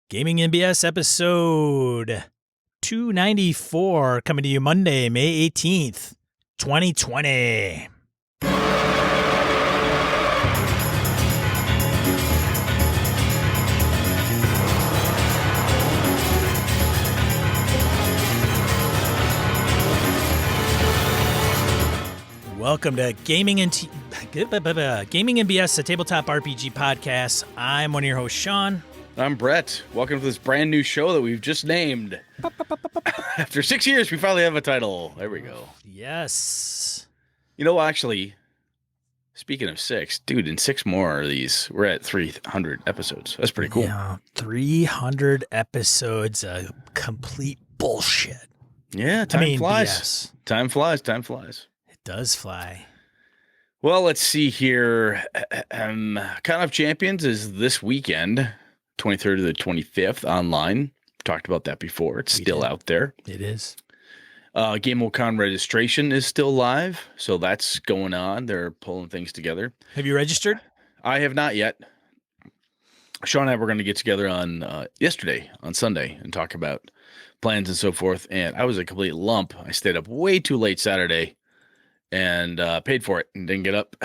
Gaming NBS episode 294 coming to you Monday, May 18th, 2020. Welcome to Gaming NBS, a tabletop RPG podcast. I'm one of your hosts, Sean. I'm Brett. Welcome to this brand new show that we've just named. After 6 years, we finally have a title. There we go. Yes. You know, actually, speaking of six, dude, in six more of these, we're at 300 episodes. That's pretty cool. Yeah, 300 episodes of complete bullshit. Yeah, time flies. Yes. Time flies. Time flies. It does fly. Well, let's see here. Count of Champions is this weekend, 23rd to the 25th, online. Talked about that before. It's still out there. It is. GameOCon registration is still live, so that's going on. They're pulling things together. Have you registered? I have not yet. Sean and I were going to get together on yesterday, on Sunday, and talk about plans and so forth, and I was a complete lump. I stayed up way too late Saturday and paid for it and didn't get up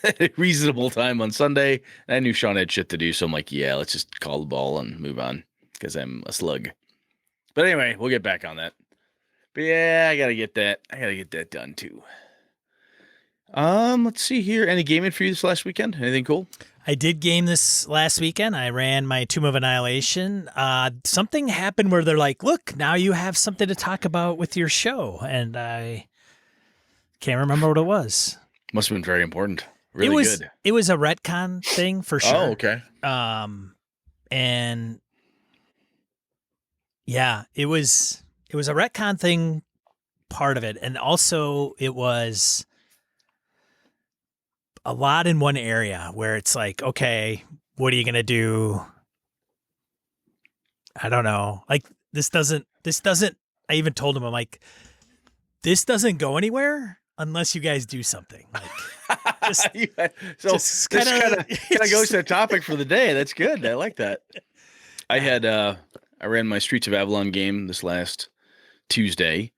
at a reasonable time on Sunday. And I knew Sean had shit to do, so I'm like, yeah, let's just call the ball and move on because I'm a slug. But anyway, we'll get back on that. But yeah, I gotta get that done too. Let's see here. Any gaming for you this last weekend? Anything cool? I did game this last weekend. I ran my Tomb of Annihilation. Something happened where they're like, look, now you have something to talk about with your show. And I can't remember what it was. Must have been very important. Really good. It was a retcon thing for sure. Oh, okay. And yeah, it was a retcon thing, part of it. And also it was a lot in one area where it's like, okay, what are you going to do? I don't know. Like this doesn't, I even told him, I'm like, this doesn't go anywhere unless you guys do something. Like, this kind of goes to the topic for the day. That's good. I like that. I ran my Streets of Avalon game this last Tuesday.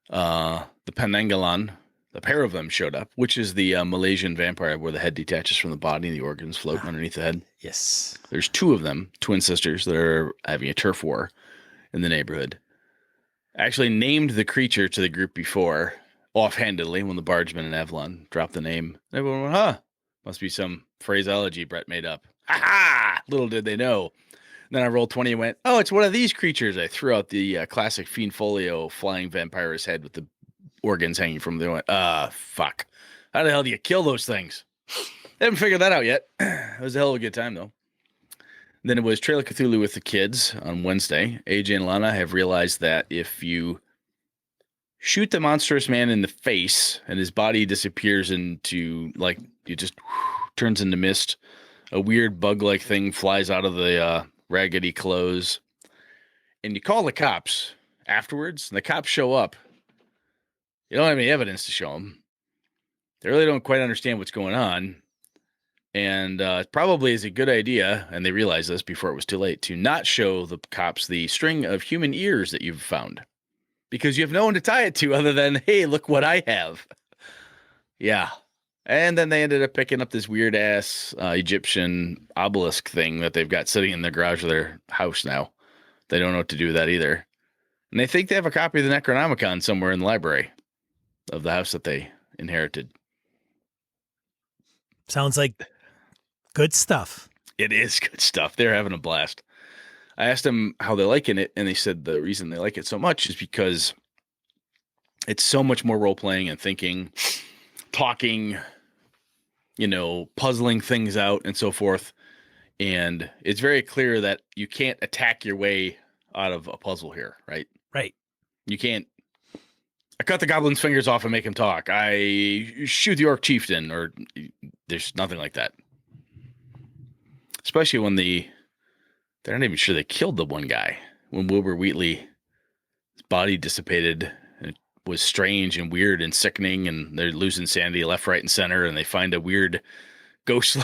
The Penangalan, the pair of them showed up, which is the Malaysian vampire where the head detaches from the body and the organs float underneath the head. Yes. There's two of them, twin sisters, that are having a turf war in the neighborhood. I actually named the creature to the group before, offhandedly, when the bargeman in Avalon dropped the name. Everyone went, huh, must be some phraseology Brett made up. Ha ha! Little did they know. Then I rolled 20 and went, oh, it's one of these creatures. I threw out the classic Fiend Folio flying vampirist head with the organs hanging from them. I went, fuck. How the hell do you kill those things? I haven't figured that out yet. It was a hell of a good time, though. Then it was Trail of Cthulhu with the kids on Wednesday. AJ and Lana have realized that if you shoot the monstrous man in the face and his body disappears into, like, it just turns into mist, a weird bug-like thing flies out of the raggedy clothes, and you call the cops afterwards, and the cops show up. You don't have any evidence to show them. They really don't quite understand what's going on, and it probably is a good idea, and they realized this before it was too late, to not show the cops the string of human ears that you've found, because you have no one to tie it to other than, hey, look what I have. Yeah. And then they ended up picking up this weird-ass Egyptian obelisk thing that they've got sitting in the garage of their house now. They don't know what to do with that either. And they think they have a copy of the Necronomicon somewhere in the library of the house that they inherited. Sounds like good stuff. It is good stuff. They're having a blast. I asked them how they're liking it, and they said the reason they like it so much is because it's so much more role-playing and thinking, talking, puzzling things out and so forth. And it's very clear that you can't attack your way out of a puzzle here, right? Right. You can't. I cut the goblin's fingers off and make him talk. I shoot the orc chieftain, or there's nothing like that. Especially when they're not even sure they killed the one guy. When Wilbur Wheatley's body dissipated, and it was strange and weird and sickening, and they're losing sanity left, right, and center, and they find a weird ghostly.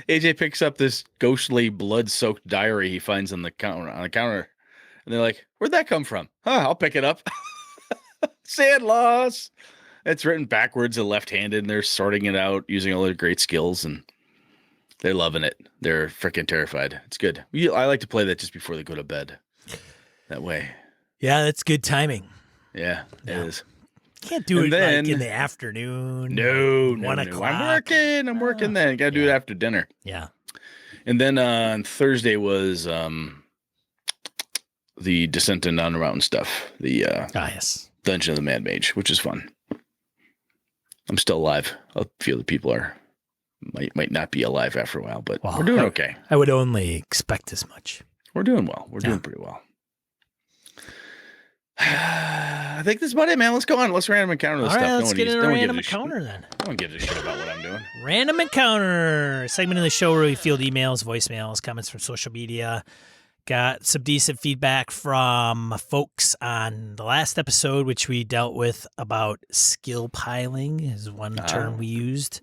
AJ picks up this ghostly blood-soaked diary he finds on the counter, and they're like, "Where'd that come from?" I'll pick it up. Sand loss. It's written backwards and left-handed, and they're sorting it out using all their great skills, and they're loving it. They're freaking terrified. It's good. I like to play that just before they go to bed. That way. Yeah, that's good timing. Yeah, it is. Can't do it like in the afternoon. No, 1 o'clock. I'm working then. Got to do it after dinner. Yeah. And then on Thursday was the Descent and Down the Mountain stuff. The yes. Dungeon of the Mad Mage, which is fun. I'm still alive. A few other people might not be alive after a while, but we're doing okay. I would only expect as much. We're doing well. We're doing pretty well. I think that's about it, man. Let's go on. Let's random encounter this stuff. Right, let's get into a random encounter then. I don't give a shit about what I'm doing. Random encounter, segment of the show where we field emails, voicemails, comments from social media. Got some decent feedback from folks on the last episode, which we dealt with about skill piling is one term we used.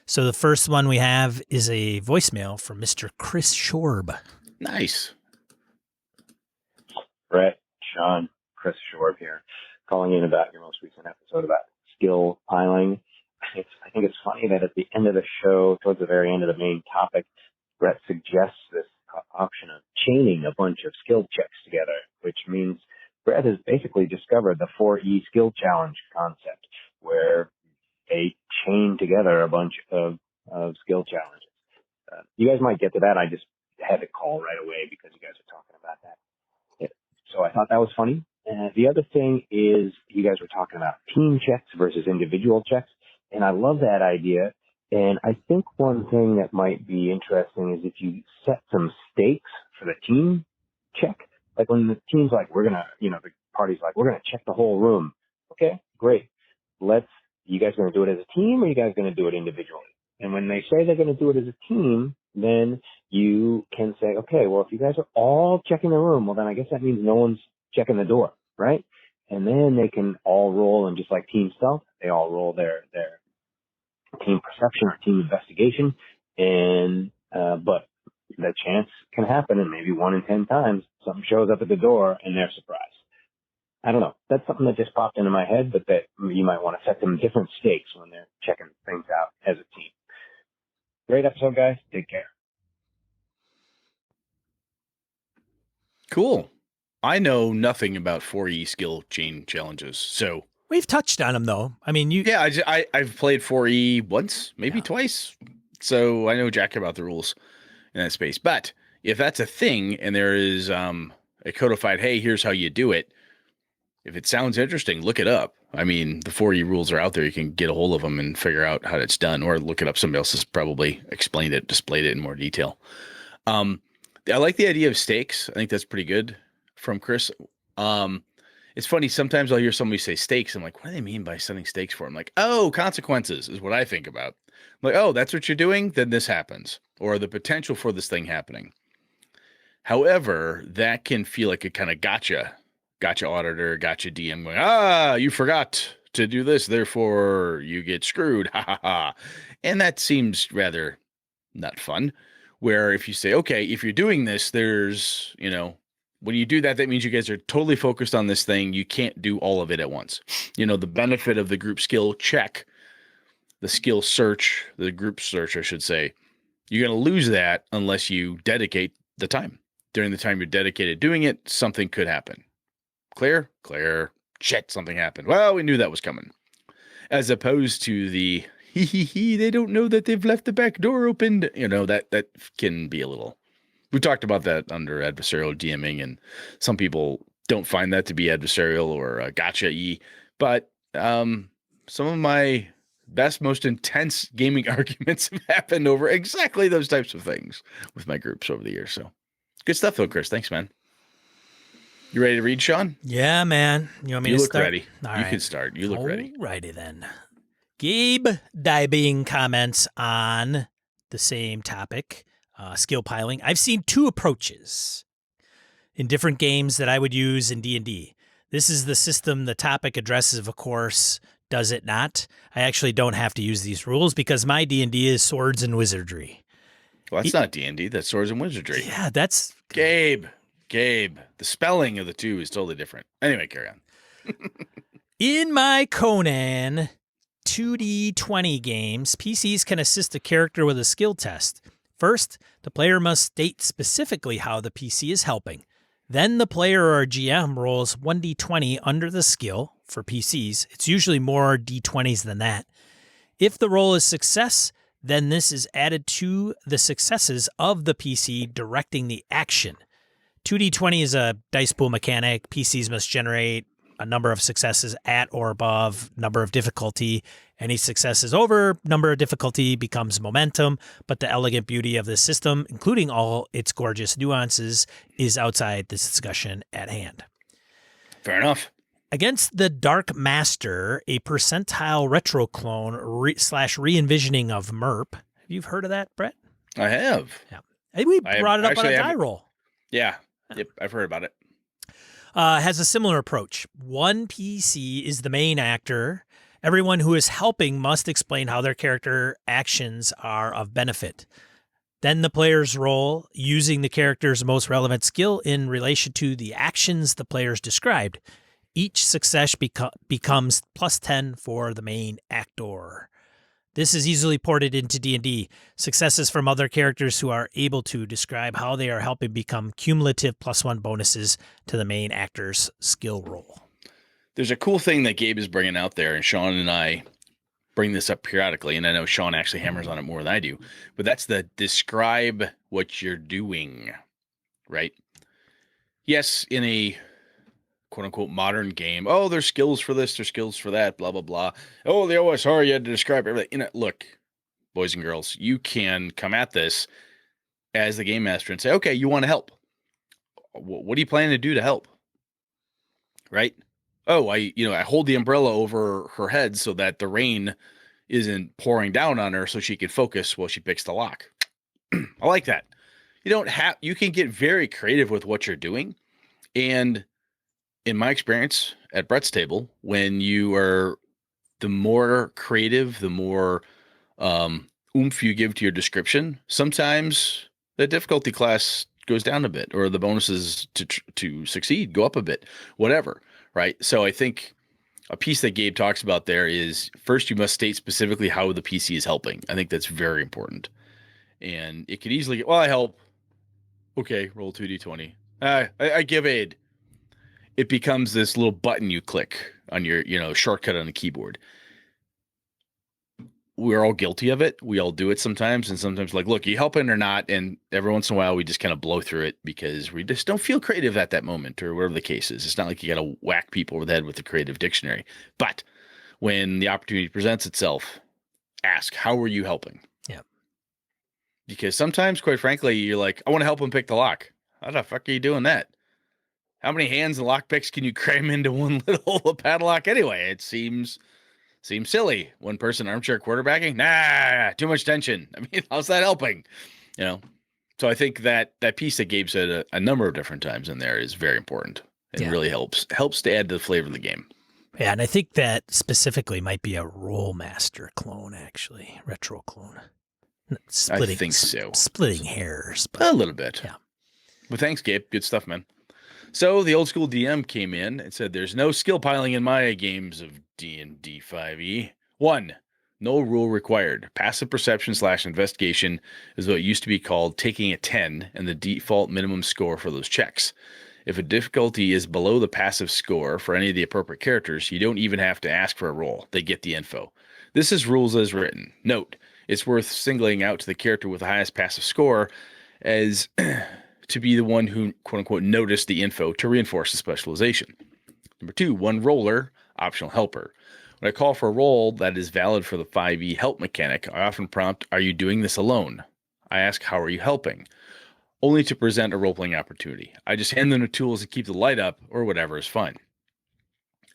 So the first one we have is a voicemail from Mr. Chris Shorb. Nice. Brett, Sean, Chris Shorb here, calling in about your most recent episode about skill piling. I think it's funny that at the end of the show, towards the very end of the main topic, Brett suggests this option of chaining a bunch of skill checks together, which means Brett has basically discovered the 4E skill challenge concept, where they chain together a bunch of skill challenges. You guys might get to that. I just had to call right away because you guys are talking about that. So I thought that was funny. The other thing is you guys were talking about team checks versus individual checks, and I love that idea. And I think one thing that might be interesting is if you set some stakes for the team check, like when the team's like, we're going to, the party's like, we're going to check the whole room. Okay, great. You guys going to do it as a team or you guys going to do it individually? And when they say they're going to do it as a team, then you can say, okay, well, if you guys are all checking the room, well, then I guess that means no one's checking the door, right? And then they can all roll, and just like team stealth, they all roll their team perception or team investigation. And, but the chance can happen, and maybe 1 in 10 times something shows up at the door and they're surprised. I don't know. That's something that just popped into my head, but that you might want to set them different stakes when they're checking things out as a team. Great episode, guys. Take care. Cool. I know nothing about 4E skill chain challenges, so we've touched on them though. I mean, I've played 4E once, maybe twice, so I know jack about the rules in that space. But if that's a thing and there is a codified, hey, here's how you do it. If it sounds interesting, look it up. I mean, the 4E rules are out there. You can get a hold of them and figure out how it's done, or look it up. Somebody else has probably explained it, displayed it in more detail. I like the idea of stakes. I think that's pretty good from Chris. It's funny. Sometimes I'll hear somebody say stakes. I'm like, what do they mean by setting stakes for? I'm like, oh, consequences is what I think about. I'm like, oh, that's what you're doing? Then this happens, or the potential for this thing happening. However, that can feel like a kind of gotcha auditor, gotcha DM going, you forgot to do this, therefore you get screwed. Ha ha ha. And that seems rather not fun. Where if you say, okay, if you're doing this, there's, when you do that, that means you guys are totally focused on this thing. You can't do all of it at once. The benefit of the group skill check, the skill search, the group search, I should say, you're going to lose that unless you dedicate the time. During the time you're dedicated doing it, something could happen. Clear? Shit, something happened. Well, we knew that was coming. As opposed to the, they don't know that they've left the back door opened. That can be a little, we talked about that under adversarial DMing, and some people don't find that to be adversarial or gotcha-y. But some of my best, most intense gaming arguments have happened over exactly those types of things with my groups over the years. So good stuff though, Chris. Thanks, man. You ready to read, Sean? Yeah, man. You want me to start? You look ready. You can start. You look ready. Alrighty then. Gabe Dybing comments on the same topic, skill piling. I've seen 2 approaches in different games that I would use in D&D. This is the system the topic addresses, of course, does it not? I actually don't have to use these rules because my D&D is swords and wizardry. Well, that's not D&D. That's Swords and Wizardry. Yeah, that's... Gabe. The spelling of the two is totally different. Anyway, carry on. In my Conan 2D20 games, PCs can assist a character with a skill test. First, the player must state specifically how the PC is helping. Then the player or GM rolls 1d20 under the skill. For PCs, it's usually more d20s than that. If the roll is success, then this is added to the successes of the PC directing the action. 2d20 is a dice pool mechanic. PCs must generate a number of successes at or above number of difficulty. Any successes over number of difficulty becomes momentum, but the elegant beauty of this system, including all its gorgeous nuances, is outside this discussion at hand. Fair enough. Against the Dark Master, a percentile retro clone slash re-envisioning of MERP. Have you heard of that, Brett? I have. Yeah. Hey, we brought it up on a die roll. Yeah. Yep. I've heard about it. Has a similar approach. One PC is the main actor. Everyone who is helping must explain how their character actions are of benefit. Then the player's role, using the character's most relevant skill in relation to the actions the player's described. Each success becomes plus 10 for the main actor. This is easily ported into D&D. Successes from other characters who are able to describe how they are helping become cumulative +1 bonuses to the main actor's skill roll. There's a cool thing that Gabe is bringing out there, and Sean and I bring this up periodically, and I know Sean actually hammers on it more than I do, but that's the describe what you're doing, right? Yes, in a quote-unquote modern game, oh, there's skills for this, there's skills for that, blah, blah, blah. Oh, the OSR, you had to describe everything. Look, boys and girls, you can come at this as the game master and say, okay, you want to help. What do you plan to do to help? Right? Oh, I hold the umbrella over her head so that the rain isn't pouring down on her so she can focus while she picks the lock. I like that. You can get very creative with what you're doing. And in my experience at Brett's table, when you are the more creative, the more oomph you give to your description, sometimes the difficulty class goes down a bit, or the bonuses to succeed go up a bit, whatever. Right. So I think a piece that Gabe talks about there is first, you must state specifically how the PC is helping. I think that's very important. And it could easily get, well, I help. Okay, roll 2d20. I give aid. It becomes this little button you click on your, shortcut on the keyboard. We're all guilty of it. We all do it sometimes. And sometimes look, you helping or not? And every once in a while, we just kind of blow through it because we just don't feel creative at that moment or whatever the case is. It's not like you got to whack people over the head with the creative dictionary. But when the opportunity presents itself, ask, how are you helping? Yeah. Because sometimes, quite frankly, you're like, I want to help him pick the lock. How the fuck are you doing that? How many hands and lock picks can you cram into one little padlock anyway? It seems silly. One person armchair quarterbacking? Nah, too much tension. I mean, how's that helping? So I think that piece that Gabe said a number of different times in there is very important and really helps to add to the flavor of the game. Yeah, and I think that specifically might be a Roll Master clone, actually, retro clone. I think so. Splitting hairs. But, a little bit. Yeah. But thanks, Gabe. Good stuff, man. So the old school DM came in and said, there's no skill piling in my games of D&D 5e. 1, no rule required. Passive perception / investigation is what used to be called taking a 10 and the default minimum score for those checks. If a difficulty is below the passive score for any of the appropriate characters, you don't even have to ask for a roll. They get the info. This is rules as written. Note, it's worth singling out to the character with the highest passive score as to be the one who, quote unquote, noticed the info to reinforce the specialization. Number 2, one roller, optional helper. When I call for a roll that is valid for the 5e help mechanic, I often prompt, are you doing this alone? I ask, how are you helping? Only to present a role-playing opportunity. I just hand them the tools to keep the light up or whatever is fine.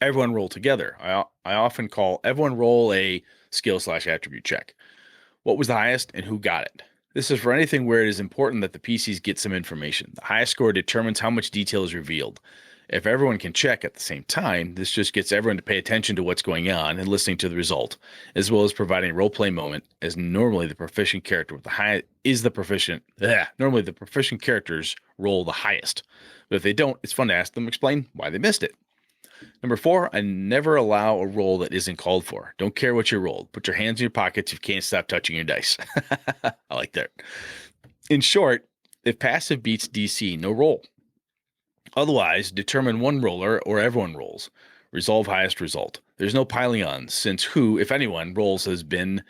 Everyone roll together. I often call everyone roll a skill / attribute check. What was the highest and who got it? This is for anything where it is important that the PCs get some information. The highest score determines how much detail is revealed. If everyone can check at the same time, this just gets everyone to pay attention to what's going on and listening to the result, as well as providing a role play moment. As normally the proficient character with the high is the proficient. Normally the proficient characters roll the highest, but if they don't, it's fun to ask them explain why they missed it. Number 4, I never allow a roll that isn't called for. Don't care what you rolled. Put your hands in your pockets if you can't stop touching your dice. I like that. In short, if passive beats DC, no roll. Otherwise, determine one roller or everyone rolls. Resolve highest result. There's no piling on, since who, if anyone, rolls has been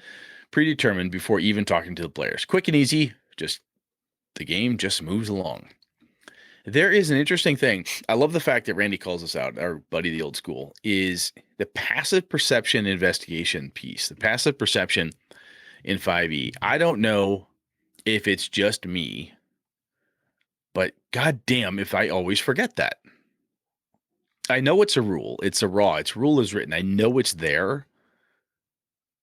predetermined before even talking to the players. Quick and easy, just the game just moves along. There is an interesting thing. I love the fact that Randy calls us out, our buddy, the old school, is the passive perception investigation piece, the passive perception in 5e. I don't know if it's just me, but goddamn if I always forget that. I know it's a rule. It's a raw. Its rule is written. I know it's there.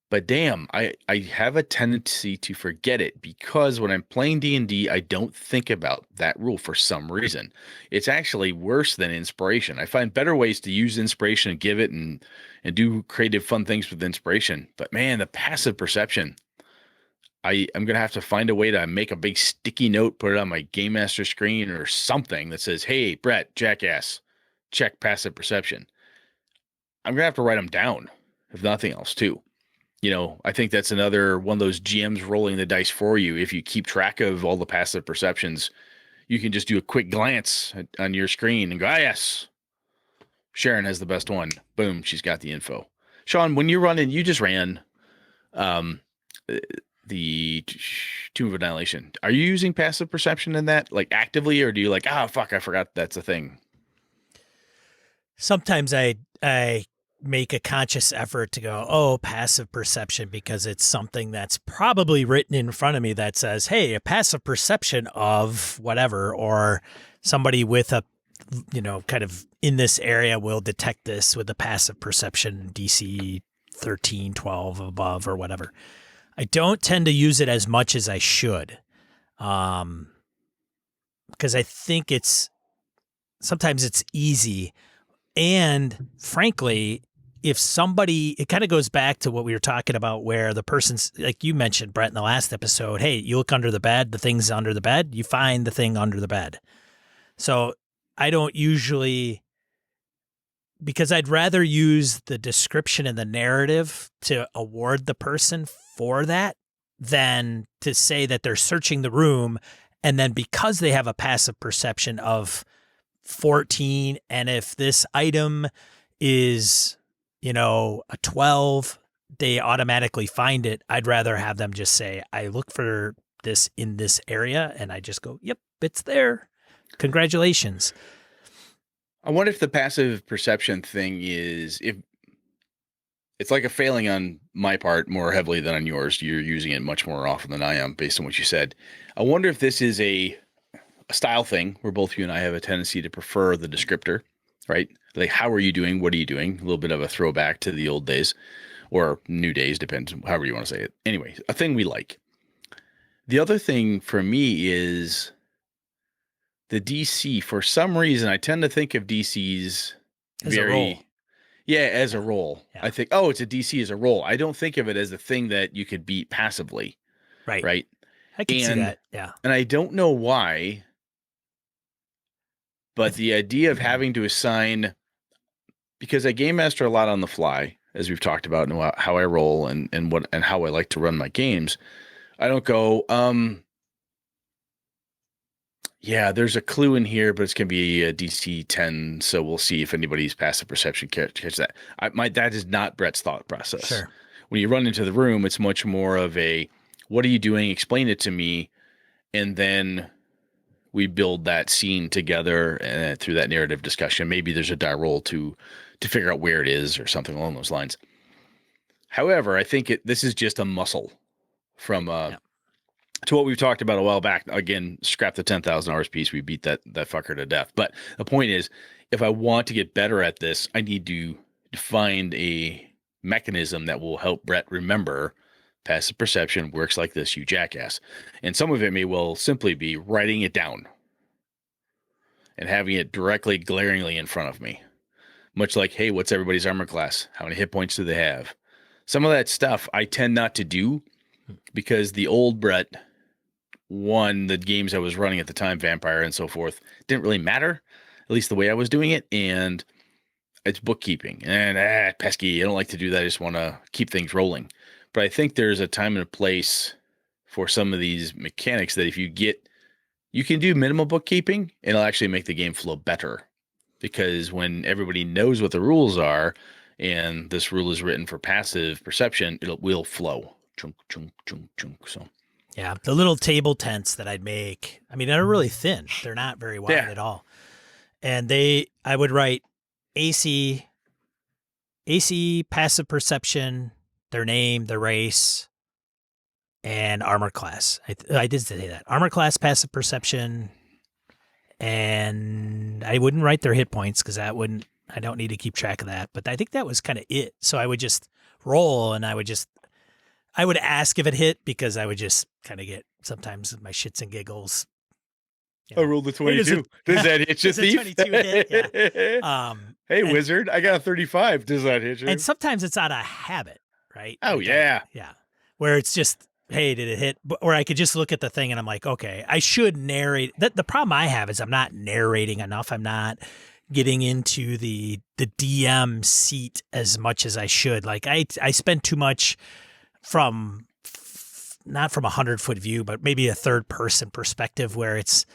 But damn, I have a tendency to forget it because when I'm playing D&D, I don't think about that rule for some reason. It's actually worse than inspiration. I find better ways to use inspiration and give it and do creative, fun things with inspiration. But man, the passive perception, I'm going to have to find a way to make a big sticky note, put it on my Game Master screen or something that says, hey, Brett, jackass, check passive perception. I'm going to have to write them down, if nothing else, too. You know, I think that's another one of those GMs rolling the dice for you. If you keep track of all the passive perceptions, you can just do a quick glance on your screen and go, ah, yes, Sharon has the best one. Boom, she's got the info. Sean, when you just ran the Tomb of Annihilation. Are you using passive perception in that, like actively, or do you like, fuck, I forgot that's a thing? Sometimes I make a conscious effort to go, passive perception, because it's something that's probably written in front of me that says, hey, a passive perception of whatever, or somebody with a, kind of in this area will detect this with a passive perception DC 13, 12 above or whatever. I don't tend to use it as much as I should. Because I think sometimes it's easy. And frankly, if somebody, it kind of goes back to what we were talking about where the person's, like you mentioned, Brett, in the last episode, hey, you look under the bed, the thing's under the bed, you find the thing under the bed. So I don't usually, because I'd rather use the description and the narrative to award the person for that than to say that they're searching the room. And then because they have a passive perception of 14, and if this item is, a 12, they automatically find it. I'd rather have them just say, I look for this in this area, and I just go, yep, it's there. Congratulations. I wonder if the passive perception thing is, if it's like a failing on my part more heavily than on yours. You're using it much more often than I am based on what you said. I wonder if this is a style thing where both you and I have a tendency to prefer the descriptor, right? Like, how are you doing? What are you doing? A little bit of a throwback to the old days or new days, depends however you want to say it. Anyway, a thing we like. The other thing for me is the DC. For some reason, I tend to think of DCs as a role. Yeah, as a role. Yeah. I think, it's a DC as a role. I don't think of it as a thing that you could beat passively. Right. Right. I can see that. Yeah. And I don't know why, but the idea of having to assign, because I game master a lot on the fly, as we've talked about, and how I roll and how I like to run my games. I don't go, yeah, there's a clue in here, but it's going to be a DC 10, so we'll see if anybody's passive perception catches that. That is not Brett's thought process. Sure. When you run into the room, it's much more of a, what are you doing? Explain it to me. And then we build that scene together through that narrative discussion. Maybe there's a die roll to figure out where it is or something along those lines. However, I think this is just a muscle from to what we've talked about a while back. Again, scrap the 10,000 hours piece. We beat that fucker to death. But the point is, if I want to get better at this, I need to find a mechanism that will help Brett remember passive perception works like this, you jackass. And some of it may well simply be writing it down. and having it directly glaringly in front of me. Much like, hey, what's everybody's armor class? How many hit points do they have? Some of that stuff I tend not to do because the old Brett won the games I was running at the time, Vampire and so forth, didn't really matter, at least the way I was doing it. And it's bookkeeping and pesky. I don't like to do that. I just want to keep things rolling. But I think there's a time and a place for some of these mechanics that if you can do minimal bookkeeping and it'll actually make the game flow better. Because when everybody knows what the rules are and this rule is written for passive perception, it will flow. Chunk, chunk, chunk, chunk. So yeah, the little table tents that I'd make, I mean, they're really thin. They're not very wide at all. And I would write AC, passive perception, their name, their race, and armor class. I did say that. Armor class, passive perception, and I wouldn't write their hit points because I don't need to keep track of that. But I think that was kind of it. So I would just roll and I would ask if it hit because I would just kind of get sometimes my shits and giggles. You know, I rolled the 22. Does that hit you, Steve? 22 hit, yeah. Hey, wizard, I got a 35. Does that hit you? And sometimes it's out of habit, right? Oh, yeah. Yeah. Where it's just, hey, did it hit? Or I could just look at the thing and I'm like, okay, I should narrate. The problem I have is I'm not narrating enough. I'm not getting into the DM seat as much as I should. Like I spend too much not from 100-foot view, but maybe a third person perspective where it's,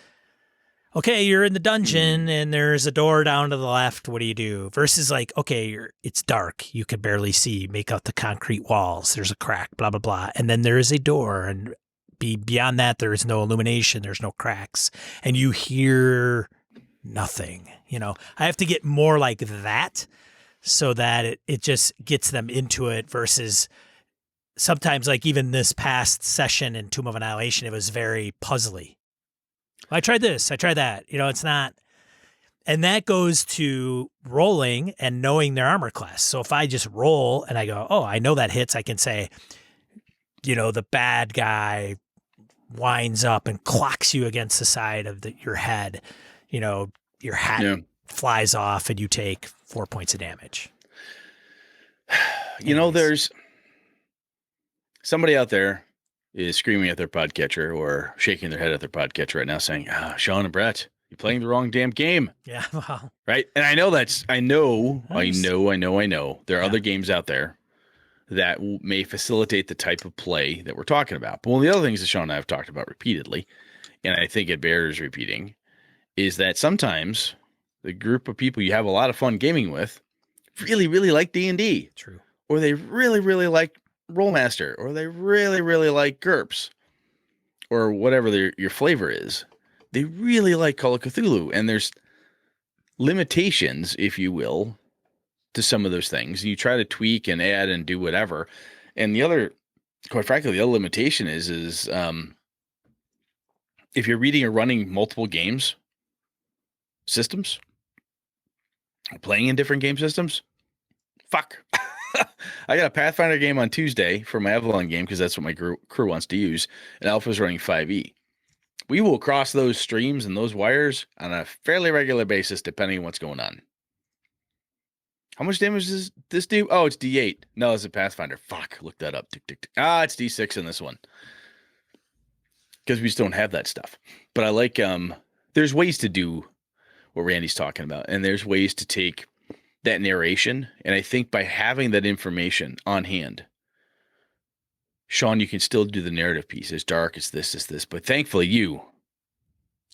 okay, you're in the dungeon and there's a door down to the left. What do you do? Versus like, okay, it's dark. You can barely see. Make out the concrete walls. There's a crack, blah, blah, blah. And then there is a door. And beyond that, there is no illumination. There's no cracks. And you hear nothing. You know, I have to get more like that so that it just gets them into it versus sometimes like even this past session in Tomb of Annihilation, it was very puzzly. I tried this, I tried that. You know, it's not. And that goes to rolling and knowing their armor class. So if I just roll and I go, oh, I know that hits, I can say, you know, the bad guy winds up and clocks you against the side of your head. You know, your hat flies off and you take 4 points of damage. You know, there's somebody out there is screaming at their podcatcher or shaking their head at their podcatcher right now saying, Sean and Brett, you're playing the wrong damn game. Yeah. Well, right. And I know I know. There are other games out there that may facilitate the type of play that we're talking about. But one of the other things that Sean and I have talked about repeatedly, and I think it bears repeating, is that sometimes the group of people you have a lot of fun gaming with really, really like D&D. True. Or they really, really like Rollmaster, or they really, really like GURPS, or whatever your flavor is. They really like Call of Cthulhu, and there's limitations, if you will, to some of those things. You try to tweak and add and do whatever. And quite frankly, the other limitation is if you're reading or running multiple games, systems, playing in different game systems, fuck. I got a Pathfinder game on Tuesday for my Avalon game because that's what my crew wants to use, and Alpha's running 5e. We will cross those streams and those wires on a fairly regular basis depending on what's going on. How much damage does this do? Oh, it's D8. No, it's a Pathfinder. Fuck, look that up. Tick, tick, tick. It's D6 in this one. Because we just don't have that stuff. But I like, there's ways to do what Randy's talking about, and there's ways to take that narration, and I think by having that information on hand, Sean, you can still do the narrative piece. It's dark, it's this, but thankfully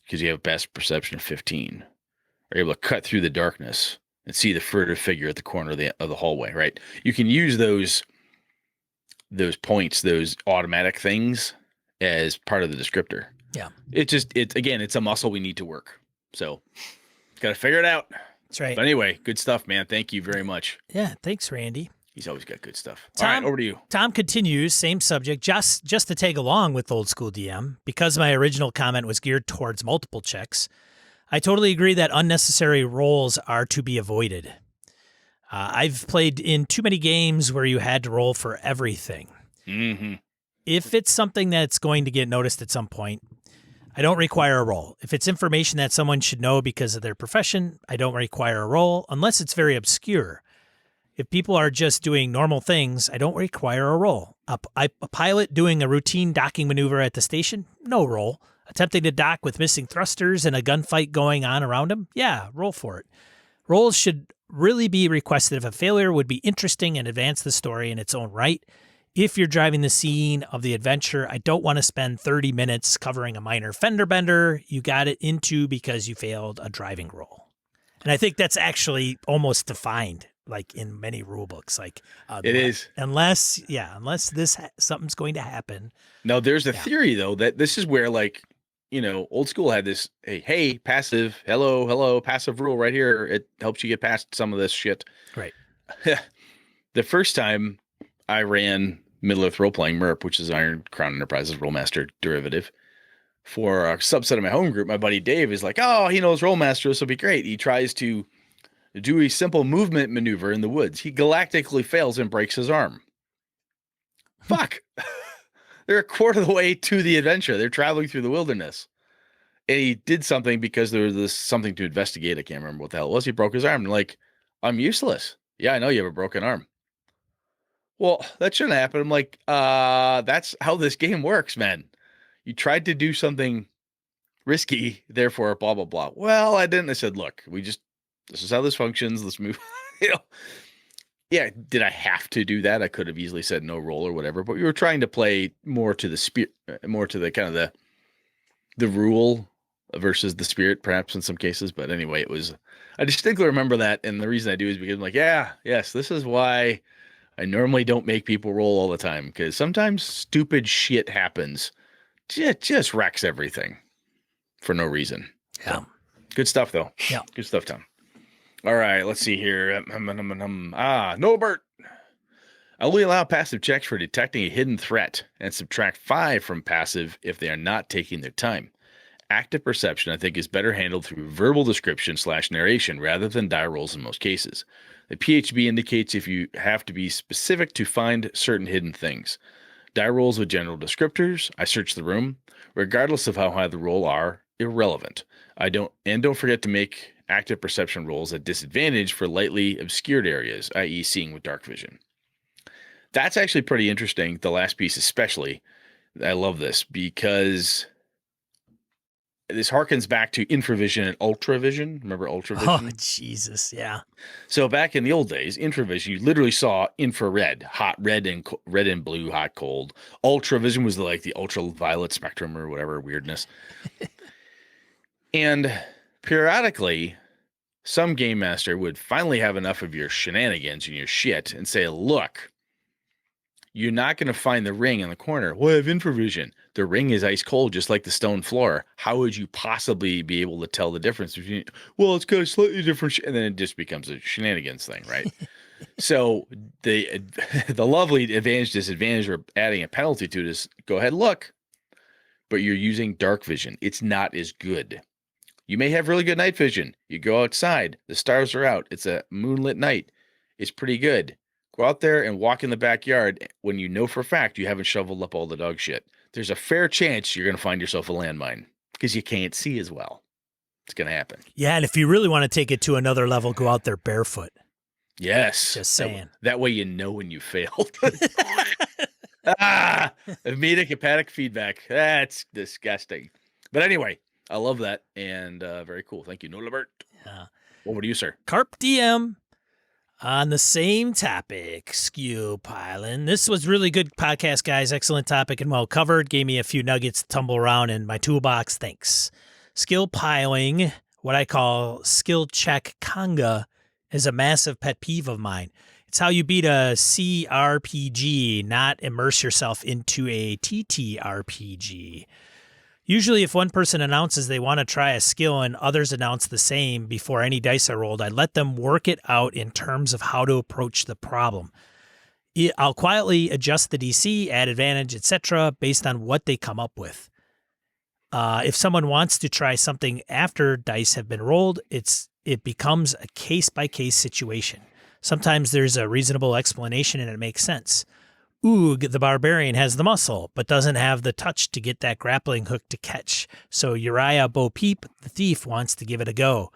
because you have best perception of 15, are able to cut through the darkness and see the furtive figure at the corner of the hallway, right? You can use those points, those automatic things as part of the descriptor. Yeah. It's a muscle we need to work. So got to figure it out. That's right. But anyway, good stuff, man. Thank you very much. Yeah, thanks, Randy. He's always got good stuff. Tom, all right, over to you. Tom continues, same subject, just to tag along with Old School DM, because my original comment was geared towards multiple checks. I totally agree that unnecessary rolls are to be avoided. I've played in too many games where you had to roll for everything. Mm-hmm. If it's something that's going to get noticed at some point, I don't require a roll. If it's information that someone should know because of their profession, I don't require a roll unless it's very obscure. If people are just doing normal things, I don't require a roll. A pilot doing a routine docking maneuver at the station, no roll. Attempting to dock with missing thrusters and a gunfight going on around him, yeah, roll for it. Rolls should really be requested if a failure would be interesting and advance the story in its own right. If you're driving the scene of the adventure, I don't want to spend 30 minutes covering a minor fender bender you got it into because you failed a driving roll. And I think that's actually almost defined, like in many rule books. Like it is. Unless something's going to happen. Now, there's a theory, though, that this is where, like, old school had this, hey, passive, hello, passive rule right here. It helps you get past some of this shit. Right. The first time I ran Middle-earth role-playing MERP, which is Iron Crown Enterprises Rollmaster derivative, for a subset of my home group, my buddy Dave is like, oh, he knows Rollmaster, this will be great. He tries to do a simple movement maneuver in the woods. He galactically fails and breaks his arm. Fuck. They're a quarter of the way to the adventure. They're traveling through the wilderness. And he did something because there was something to investigate. I can't remember what the hell it was. He broke his arm. Like, I'm useless. Yeah, I know you have a broken arm. Well, that shouldn't happen. I'm like, that's how this game works, man. You tried to do something risky, therefore, blah, blah, blah. Well, I didn't. I said, look, this is how this functions. Let's move. Yeah, did I have to do that? I could have easily said no roll or whatever, but we were trying to play more to the spirit, more to the kind of the rule versus the spirit, perhaps in some cases. But anyway, I distinctly remember that. And the reason I do is because I'm like, yes, this is why I normally don't make people roll all the time, because sometimes stupid shit happens. It just wrecks everything for no reason. Yeah. So, good stuff, though. Yeah. Good stuff, Tom. All right, let's see here. Norbert. I only allow passive checks for detecting a hidden threat and subtract 5 from passive if they are not taking their time. Active perception, I think, is better handled through verbal description / narration rather than die rolls in most cases. The PHB indicates if you have to be specific to find certain hidden things. Die rolls with general descriptors, I search the room, regardless of how high the roll are, irrelevant. Don't forget to make active perception rolls at disadvantage for lightly obscured areas, i.e. seeing with dark vision. That's actually pretty interesting, the last piece especially. I love this because this harkens back to infravision and ultravision. Remember ultravision? Oh, Jesus, yeah. So back in the old days, infravision, you literally saw infrared, hot, red and blue, hot, cold. Ultravision was like the ultraviolet spectrum or whatever weirdness. And periodically, some game master would finally have enough of your shenanigans and your shit and say, look, you're not going to find the ring in the corner. Well, I have infravision. The ring is ice cold, just like the stone floor. How would you possibly be able to tell the difference between, well, it's got a slightly different, and then it just becomes a shenanigans thing, right? So the lovely advantage, disadvantage, or adding a penalty to this, go ahead, look, but you're using dark vision. It's not as good. You may have really good night vision. You go outside, the stars are out. It's a moonlit night. It's pretty good. Go out there and walk in the backyard when you know for a fact you haven't shoveled up all the dog shit. There's a fair chance you're going to find yourself a landmine because you can't see as well. It's going to happen. Yeah, and if you really want to take it to another level, go out there barefoot. Yes. Just saying. That way you know when you failed. Immediate hepatic feedback. That's disgusting. But anyway, I love that, and very cool. Thank you, Norbert. Yeah. Over to you, sir. Carp DM. On the same topic, skew piling. This was really good podcast, guys. Excellent topic and well covered. Gave me a few nuggets to tumble around in my toolbox. Thanks. Skill piling, what I call skill check conga, is a massive pet peeve of mine. It's how you beat a CRPG, not immerse yourself into a TTRPG. Usually if one person announces they want to try a skill and others announce the same before any dice are rolled, I let them work it out in terms of how to approach the problem. I'll quietly adjust the DC, add advantage, etc. based on what they come up with. If someone wants to try something after dice have been rolled, it becomes a case-by-case situation. Sometimes there's a reasonable explanation and it makes sense. Oog, the barbarian, has the muscle, but doesn't have the touch to get that grappling hook to catch. So Uriah Bo Peep, the thief, wants to give it a go.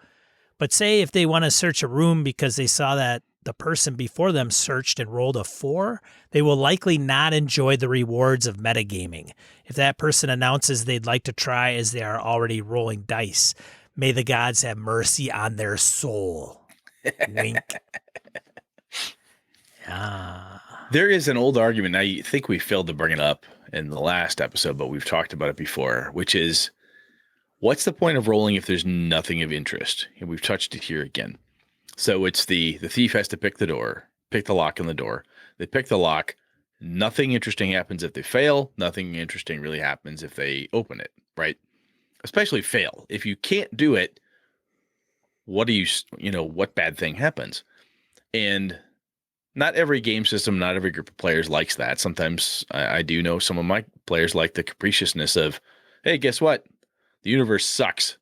But say if they want to search a room because they saw that the person before them searched and rolled a 4, they will likely not enjoy the rewards of metagaming. If that person announces they'd like to try as they are already rolling dice, may the gods have mercy on their soul. Wink. Yeah. There is an old argument. I think we failed to bring it up in the last episode, but we've talked about it before, which is what's the point of rolling if there's nothing of interest? And we've touched it here again. So it's the thief has to pick the lock on the door. They pick the lock. Nothing interesting happens if they fail. Nothing interesting really happens if they open it, right? Especially fail. If you can't do it, what bad thing happens? And not every game system, not every group of players likes that. Sometimes I do know some of my players like the capriciousness of, hey, guess what? The universe sucks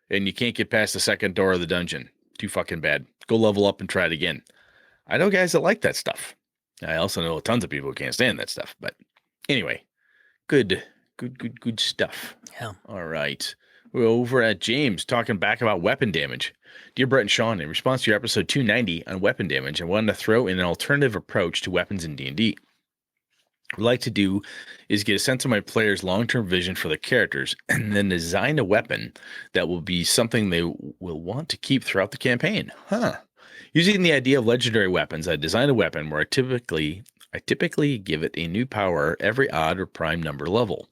and you can't get past the second door of the dungeon. Too fucking bad. Go level up and try it again. I know guys that like that stuff. I also know tons of people who can't stand that stuff. But anyway, good stuff. Yeah. All right. We're over at James talking back about weapon damage. Dear Brett and Sean, in response to your episode 290 on weapon damage, I wanted to throw in an alternative approach to weapons in D&D. What I'd like to do is get a sense of my players' long-term vision for the characters and then design a weapon that will be something they will want to keep throughout the campaign. Using the idea of legendary weapons, I designed a weapon where I typically give it a new power every odd or prime number level.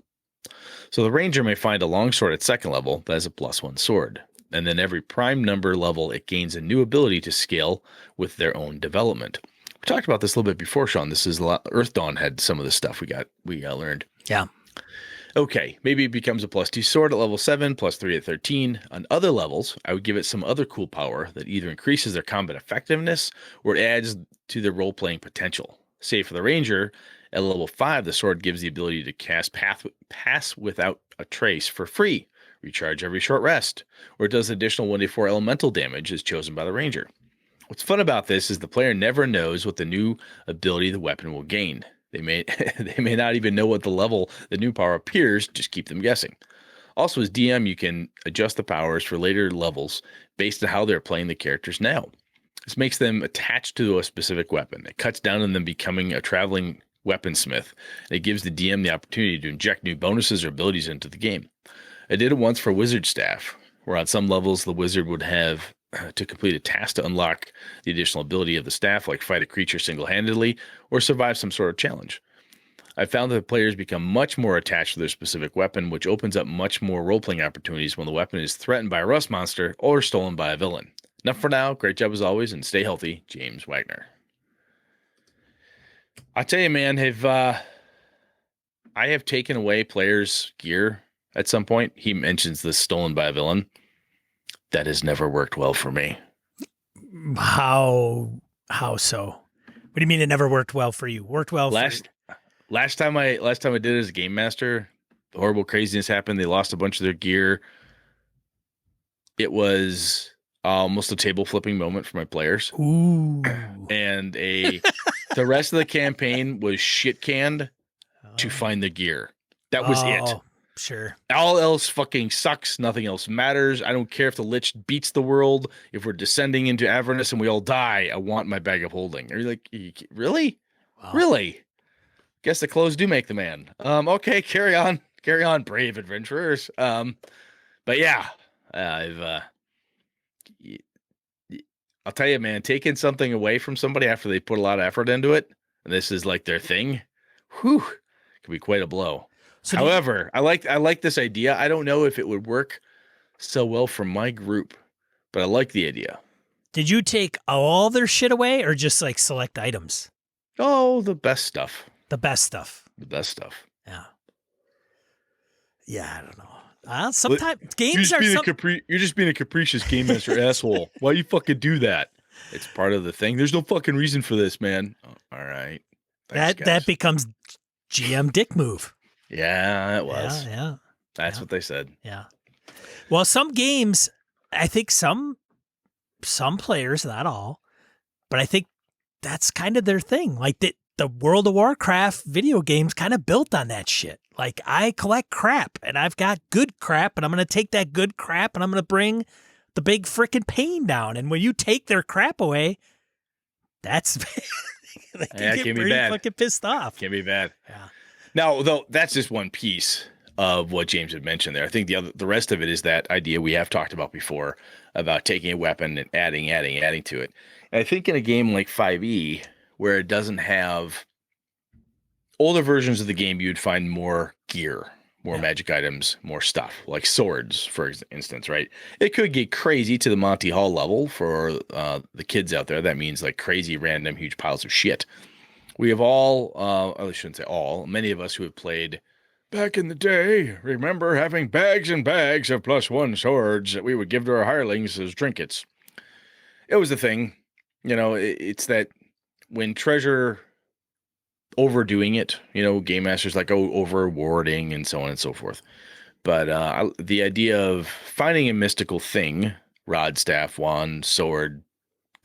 So the ranger may find a longsword at second level that has a +1 sword. And then every prime number level, it gains a new ability to scale with their own development. We talked about this a little bit before, Sean. This is Earth Dawn had some of this stuff we learned. Yeah. Okay, maybe it becomes a +2 sword at level 7, +3 at 13. On other levels, I would give it some other cool power that either increases their combat effectiveness or it adds to their role-playing potential. Say for the ranger, at level 5, the sword gives the ability to cast Pass Without a Trace for free, recharge every short rest, or it does additional 1d4 elemental damage as chosen by the ranger. What's fun about this is the player never knows what the new ability the weapon will gain. They may not even know what the level the new power appears, just keep them guessing. Also, as DM, you can adjust the powers for later levels based on how they're playing the characters now. This makes them attached to a specific weapon. It cuts down on them becoming a traveling weaponsmith. It gives the DM the opportunity to inject new bonuses or abilities into the game. I did it once for Wizard Staff, where on some levels the wizard would have to complete a task to unlock the additional ability of the staff, like fight a creature single-handedly or survive some sort of challenge. I found that the players become much more attached to their specific weapon, which opens up much more role-playing opportunities when the weapon is threatened by a rust monster or stolen by a villain. Enough for now. Great job as always, and stay healthy, James Wagner. I tell you, man, I have taken away players' gear at some point. He mentions this stolen by a villain. That has never worked well for me. How so? What do you mean it never worked well for you? Worked well last time I did it as a game master, horrible craziness happened. They lost a bunch of their gear. It was almost a table flipping moment for my players. Ooh. And the rest of the campaign was shit canned to find the gear. That was it. Sure. All else fucking sucks. Nothing else matters. I don't care if the Lich beats the world. If we're descending into Avernus and we all die, I want my bag of holding. Are you like, really? Wow. Really? Guess the clothes do make the man. Okay, carry on, brave adventurers. But yeah, I'll tell you, man, taking something away from somebody after they put a lot of effort into it, and this is like their thing, can be quite a blow. So however, I like this idea. I don't know if it would work so well for my group, but I like the idea. Did you take all their shit away or just like select items? Oh, the best stuff. The best stuff. Yeah. Yeah, I don't know. Sometimes games are you're just being a capricious game master asshole. Why you fucking do that? It's part of the thing. There's no fucking reason for this, man. Oh, all right. Thanks, that becomes GM dick move. Yeah, it was. Yeah. That's what they said. Yeah. Well, some games, I think some players, not all, but I think that's kind of their thing. Like the World of Warcraft video games kind of built on that shit. Like, I collect crap, and I've got good crap, and I'm going to take that good crap, and I'm going to bring the big freaking pain down. And when you take their crap away, that's they can get pretty fucking pissed off. Can be bad. Yeah. Now, though, that's just one piece of what James had mentioned there. I think the rest of it is that idea we have talked about before about taking a weapon and adding to it. And I think in a game like 5e, where it doesn't have older versions of the game, you'd find more gear, more magic items, more stuff, like swords, for instance, right? It could get crazy to the Monty Hall level for the kids out there. That means like crazy, random, huge piles of shit. We have all, I shouldn't say all, many of us who have played back in the day, remember having bags and bags of +1 swords that we would give to our hirelings as trinkets. It was a thing. You know, it's that when Treasure overdoing it, you know, game masters like over awarding and so on and so forth. But the idea of finding a mystical thing, rod, staff, wand, sword,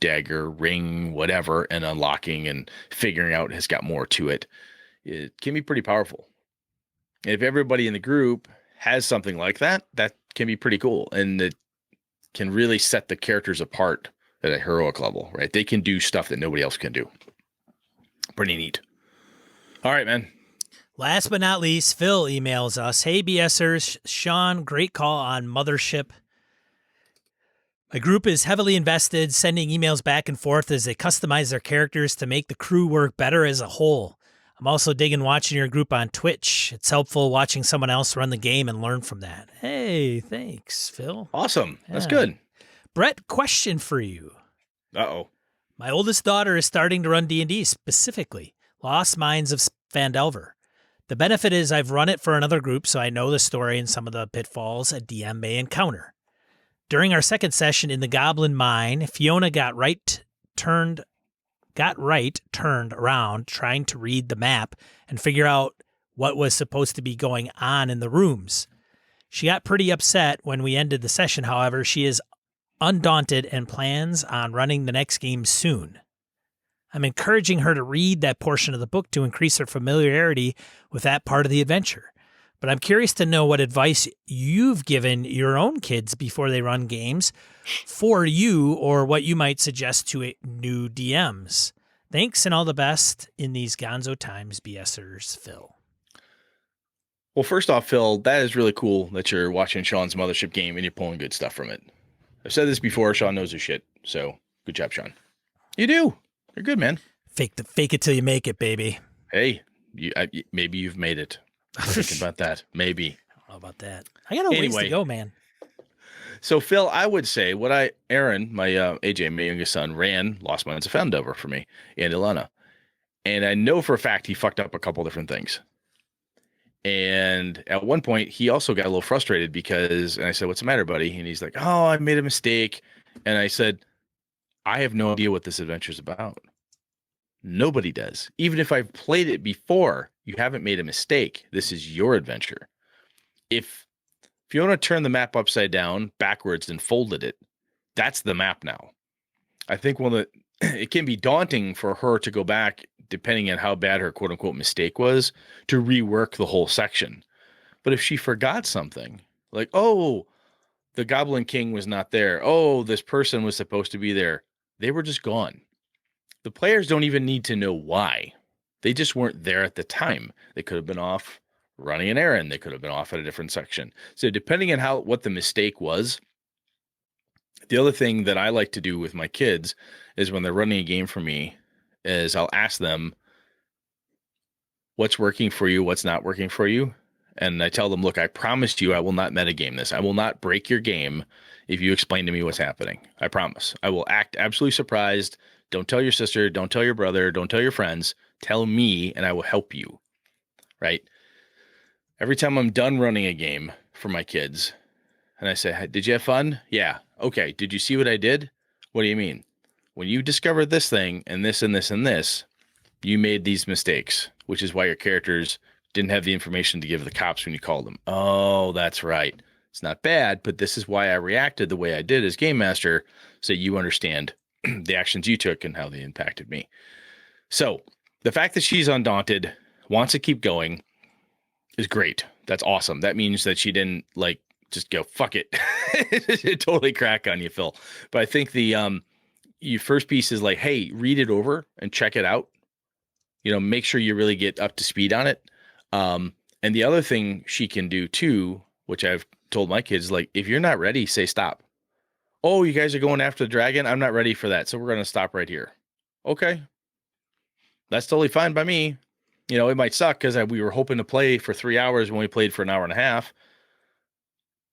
dagger, ring, whatever, and unlocking and figuring out has got more to it, it can be pretty powerful. And if everybody in the group has something like that, that can be pretty cool. And it can really set the characters apart at a heroic level, right? They can do stuff that nobody else can do. Pretty neat. All right, man. Last but not least, Phil emails us, "Hey, BSers, Sean, great call on Mothership. My group is heavily invested, sending emails back and forth as they customize their characters to make the crew work better as a whole. I'm also digging watching your group on Twitch. It's helpful watching someone else run the game and learn from that." Hey, thanks, Phil. Awesome. That's good. Brett, question for you. Uh-oh. My oldest daughter is starting to run D&D, specifically Lost Mines of Phandelver. The benefit is I've run it for another group, so I know the story and some of the pitfalls a DM may encounter. During our second session in the Goblin Mine, Fiona got turned around trying to read the map and figure out what was supposed to be going on in the rooms. She got pretty upset when we ended the session. However, she is undaunted and plans on running the next game soon. I'm encouraging her to read that portion of the book to increase her familiarity with that part of the adventure. But I'm curious to know what advice you've given your own kids before they run games for you, or what you might suggest to new DMs. Thanks and all the best in these gonzo times, BSers, Phil. Well, first off, Phil, that is really cool that you're watching Sean's Mothership game and you're pulling good stuff from it. I've said this before, Sean knows his shit, so good job, Sean. You do. You're good, man. Fake it till you make it, baby. Hey, maybe you've made it. Thinking about that. Maybe. I don't know about that. I got a ways to go, man. So, Phil, I would say Aaron, my AJ, my youngest son, ran Lost Mines of Phandelver for me and Ilana. And I know for a fact he fucked up a couple different things. And at one point, he also got a little frustrated and I said, "What's the matter, buddy?" And he's like, "Oh, I made a mistake." And I said, "I have no idea what this adventure is about. Nobody does. Even if I've played it before, you haven't made a mistake. This is your adventure. If Fiona turned the map upside down, backwards, and folded it, that's the map now." I think it can be daunting for her to go back, depending on how bad her quote-unquote mistake was, to rework the whole section. But if she forgot something, like, oh, the Goblin King was not there. Oh, this person was supposed to be there. They were just gone. The players don't even need to know why. They just weren't there at the time. They could have been off running an errand. They could have been off at a different section. So depending on what the mistake was, the other thing that I like to do with my kids is when they're running a game for me is I'll ask them what's working for you, what's not working for you. And I tell them, look, I promised you I will not metagame this. I will not break your game if you explain to me what's happening. I promise. I will act absolutely surprised. Don't tell your sister. Don't tell your brother. Don't tell your friends. Tell me, and I will help you. Right? Every time I'm done running a game for my kids, and I say, "Did you have fun?" "Yeah." "Okay. Did you see what I did?" "What do you mean?" "When you discovered this thing and this and this and this, you made these mistakes, which is why your characters didn't have the information to give the cops when you called them." "Oh, that's right. It's not bad, but this is why I reacted the way I did as game master, so you understand the actions you took and how they impacted me." So the fact that she's undaunted, wants to keep going is great. That's awesome. That means that she didn't like just go, fuck it. Totally crack on you, Phil. But I think the your first piece is like, hey, read it over and check it out. Make sure you really get up to speed on it. And the other thing she can do too, which I've told my kids, like, if you're not ready, say stop. Oh, you guys are going after the dragon? I'm not ready for that. So we're going to stop right here. Okay. That's totally fine by me. It might suck because we were hoping to play for 3 hours when we played for an hour and a half.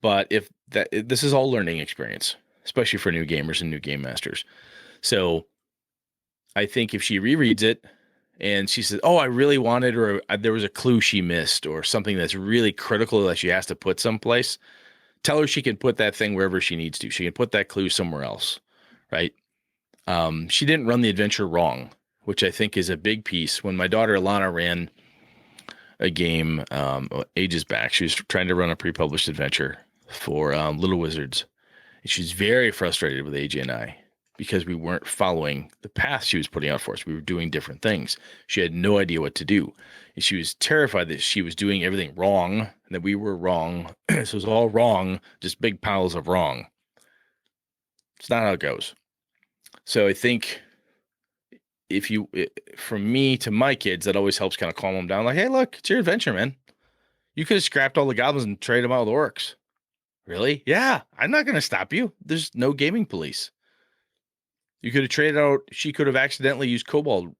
But this is all learning experience, especially for new gamers and new game masters. So I think if she rereads it and she says, oh, I really wanted, or there was a clue she missed or something that's really critical that she has to put someplace, tell her she can put that thing wherever she needs to. She can put that clue somewhere else, right? She didn't run the adventure wrong, which I think is a big piece. When my daughter Alana ran a game ages back, she was trying to run a pre-published adventure for Little Wizards. And she's very frustrated with AJ and I because we weren't following the path she was putting out for us. We were doing different things. She had no idea what to do. And she was terrified that she was doing everything wrong and that we were wrong. So it was all wrong, just big piles of wrong. It's not how it goes. So I think from me to my kids, that always helps kind of calm them down. Like, hey, look, it's your adventure, man. You could have scrapped all the goblins and traded them out with orcs. Really? Yeah, I'm not going to stop you. There's no gaming police. You could have traded out. She could have accidentally used kobold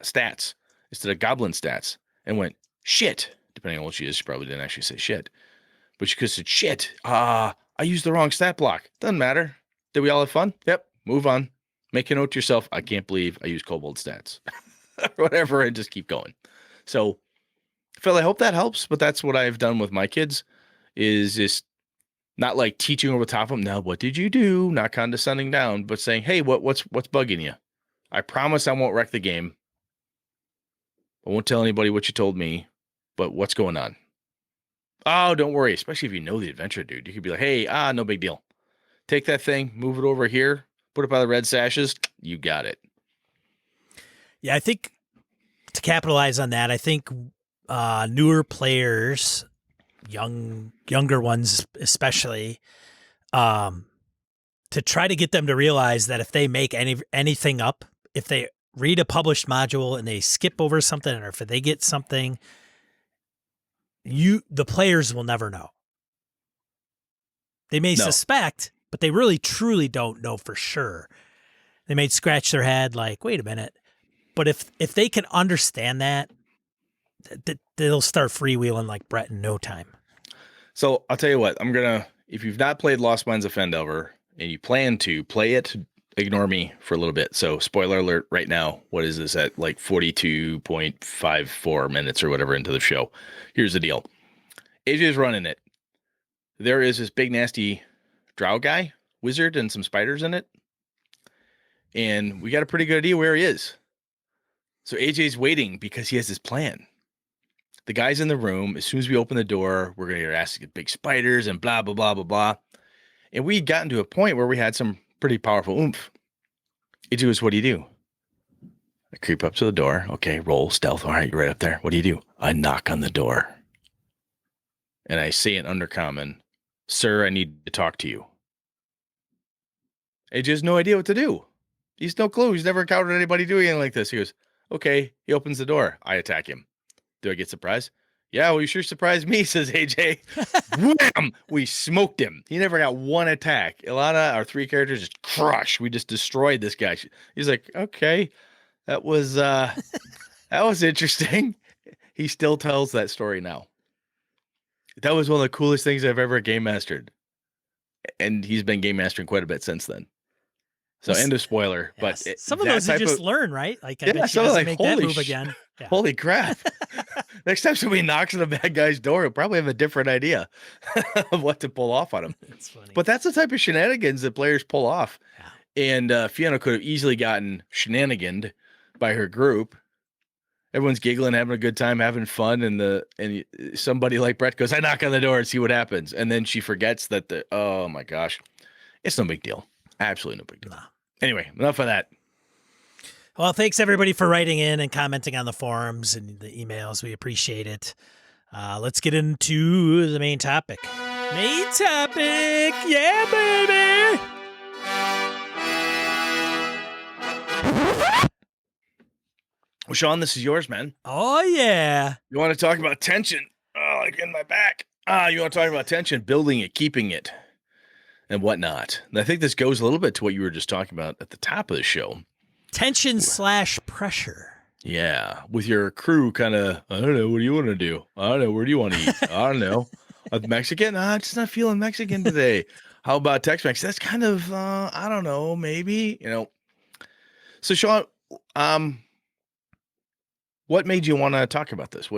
stats instead of goblin stats and went, shit. Depending on what she is, she probably didn't actually say shit. But she could have said, shit. I used the wrong stat block. Doesn't matter. Did we all have fun? Yep. Move on. Make a note to yourself. I can't believe I used kobold stats. Whatever, and just keep going. So, Phil, I hope that helps. But that's what I've done with my kids is just not like teaching over the top of them. Now, what did you do? Not condescending down, but saying, hey, what's bugging you? I promise I won't wreck the game. I won't tell anybody what you told me, but what's going on? Oh, don't worry. Especially if you know the adventure, dude. You could be like, hey, no big deal. Take that thing, move it over here, put it by the red sashes. You got it. Yeah, I think to capitalize on that, I think newer players, younger ones especially, to try to get them to realize that if they make anything up, if they read a published module and they skip over something, or if they get something, the players will never know. They may suspect, but they really truly don't know for sure. They may scratch their head like, wait a minute. But if they can understand that, they'll start freewheeling like Brett in no time. So I'll tell you what, if you've not played Lost Mines of Fendelver and you plan to play it, ignore me for a little bit. So spoiler alert right now, what is this at like 42.54 minutes or whatever into the show? Here's the deal. AJ's running it. There is this big nasty drow guy, wizard, and some spiders in it. And we got a pretty good idea where he is. So AJ's waiting because he has this plan. The guy's in the room. As soon as we open the door, we're going to get asked to get big spiders and blah, blah, blah, blah, blah. And we'd gotten to a point where we had some pretty powerful oomph. AJ goes, what do you do? I creep up to the door. Okay, roll stealth. All right, you're right up there. What do you do? I knock on the door. And I say in undercommon, sir, I need to talk to you. AJ has no idea what to do. He's no clue. He's never encountered anybody doing anything like this. He goes, okay. He opens the door. I attack him. Do I get surprised? Yeah, well, you sure surprised me, says AJ. Wham! We smoked him. He never got one attack. Ilana, our three characters, just crushed. We just destroyed this guy. He's like, okay, that was interesting. He still tells that story now. That was one of the coolest things I've ever game mastered. And he's been game mastering quite a bit since then. So end of spoiler. Yes. But some of those you just learn, right? Like, I bet you like, make that move again. Yeah. Holy crap. Next time somebody knocks on a bad guy's door, he'll probably have a different idea of what to pull off on him. That's funny. But that's the type of shenanigans that players pull off. Yeah. And Fiona could have easily gotten shenaniganed by her group. Everyone's giggling, having a good time, having fun, and somebody like Brett goes, I knock on the door and see what happens. And then she forgets that oh my gosh. It's no big deal. Absolutely no big deal. Nah. Anyway, enough of that. Well, thanks everybody for writing in and commenting on the forums and the emails. We appreciate it. Let's get into the main topic. Main topic, yeah, baby. Well, Sean, this is yours, man. Oh yeah. You want to talk about tension? Oh, like in my back. You want to talk about tension, building it, keeping it, and whatnot. And I think this goes a little bit to what you were just talking about at the top of the show. Tension/pressure. Yeah, with your crew kind of, I don't know, what do you want to do? I don't know, where do you want to eat? I don't know. Mexican? I'm just not feeling Mexican today. How about Tex-Mex? That's kind of, I don't know, maybe, So, Sean, what made you want to talk about this?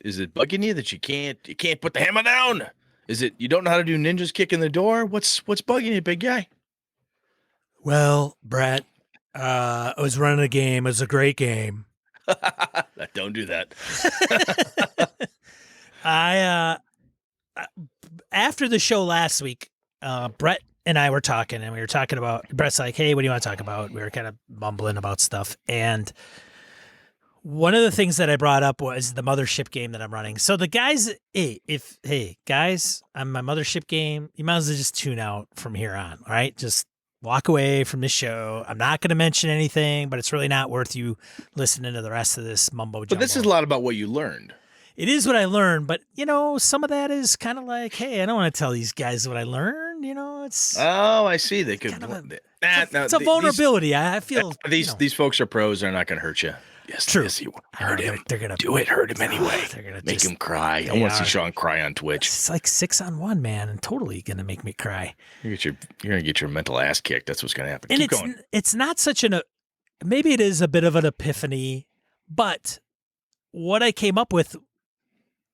Is it bugging you that you can't put the hammer down? Is it you don't know how to do ninjas kick in the door? What's bugging you, big guy? Well, Brett, I was running a game. It was a great game. Don't do that. After the show last week, Brett and I were talking, and we were talking about, Brett's like, hey, what do you want to talk about? We were kind of mumbling about stuff. And one of the things that I brought up was the mothership game that I'm running. So the guys, guys, on my mothership game, you might as well just tune out from here on. All right. Just walk away from this show. I'm not going to mention anything, but it's really not worth you listening to the rest of this mumbo jumbo. But this is a lot about what you learned. It is what I learned, but some of that is kind of like, hey, I don't want to tell these guys what I learned. It's I see. They could. It's a vulnerability. I feel these folks are pros. They're not going to hurt you. Yes, true. Yes, you hurt him. They're gonna do it. Hurt him anyway. They're gonna make him cry. I want to see Sean cry on Twitch. It's like 6-on-1, man, and totally gonna make me cry. You're gonna get your mental ass kicked. That's what's gonna happen. And Keep going. It's not such maybe it is a bit of an epiphany, but what I came up with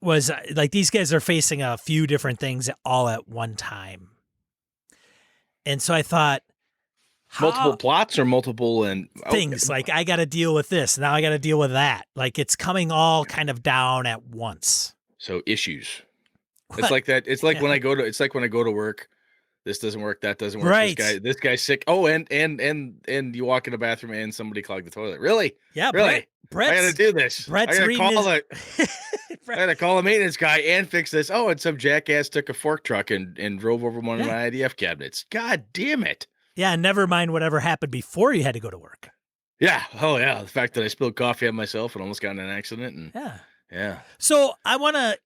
was like these guys are facing a few different things all at one time, and so I thought. Multiple plots or multiple things like I got to deal with this. Now I got to deal with that. Like it's coming all kind of down at once. So issues. What? It's like that. It's like when I go to work, this doesn't work. That doesn't work. Right. This guy's sick. Oh, and you walk in the bathroom and somebody clogged the toilet. Really? Yeah. Really? I got to do this. Brett's I got to call a maintenance guy and fix this. Oh, and some jackass took a fork truck and drove over one of my IDF cabinets. God damn it. Yeah, never mind whatever happened before you had to go to work. Yeah. Oh, yeah. The fact that I spilled coffee on myself and almost got in an accident. And yeah. So I want to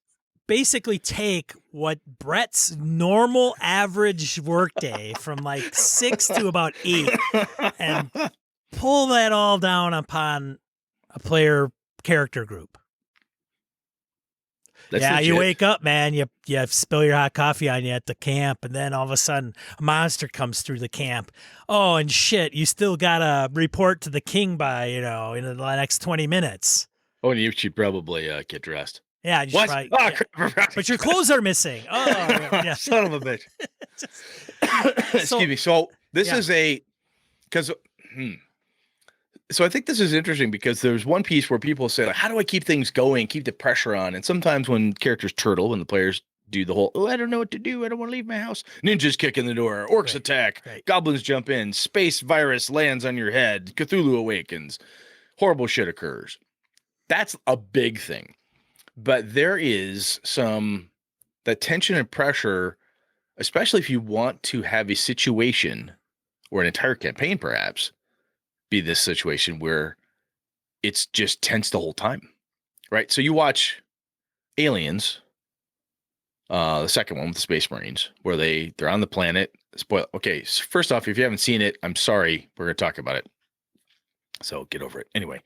basically take what Brett's normal average workday from like 6 to about 8 and pull that all down upon a player character group. That's legit. You wake up, man, you spill your hot coffee on you at the camp, and then all of a sudden a monster comes through the camp. Oh, and shit, you still got to report to the king by, in the next 20 minutes. Oh, and you should probably get dressed. Yeah. You should probably, but your clothes are missing. Oh, yeah. Son of a bitch. Excuse me. So this is So I think this is interesting because there's one piece where people say, like, how do I keep things going, keep the pressure on? And sometimes when characters turtle, when the players do the whole, I don't know what to do, I don't want to leave my house. Ninjas kick in the door, orcs attack, goblins jump in, space virus lands on your head, Cthulhu awakens, horrible shit occurs. That's a big thing. But there is that tension and pressure, especially if you want to have a situation or an entire campaign, perhaps, be this situation where it's just tense the whole time, right? So you watch Aliens, the second one with the Space Marines, where they're on the planet. Okay, so first off, if you haven't seen it, I'm sorry, we're gonna talk about it. So get over it. Anyway,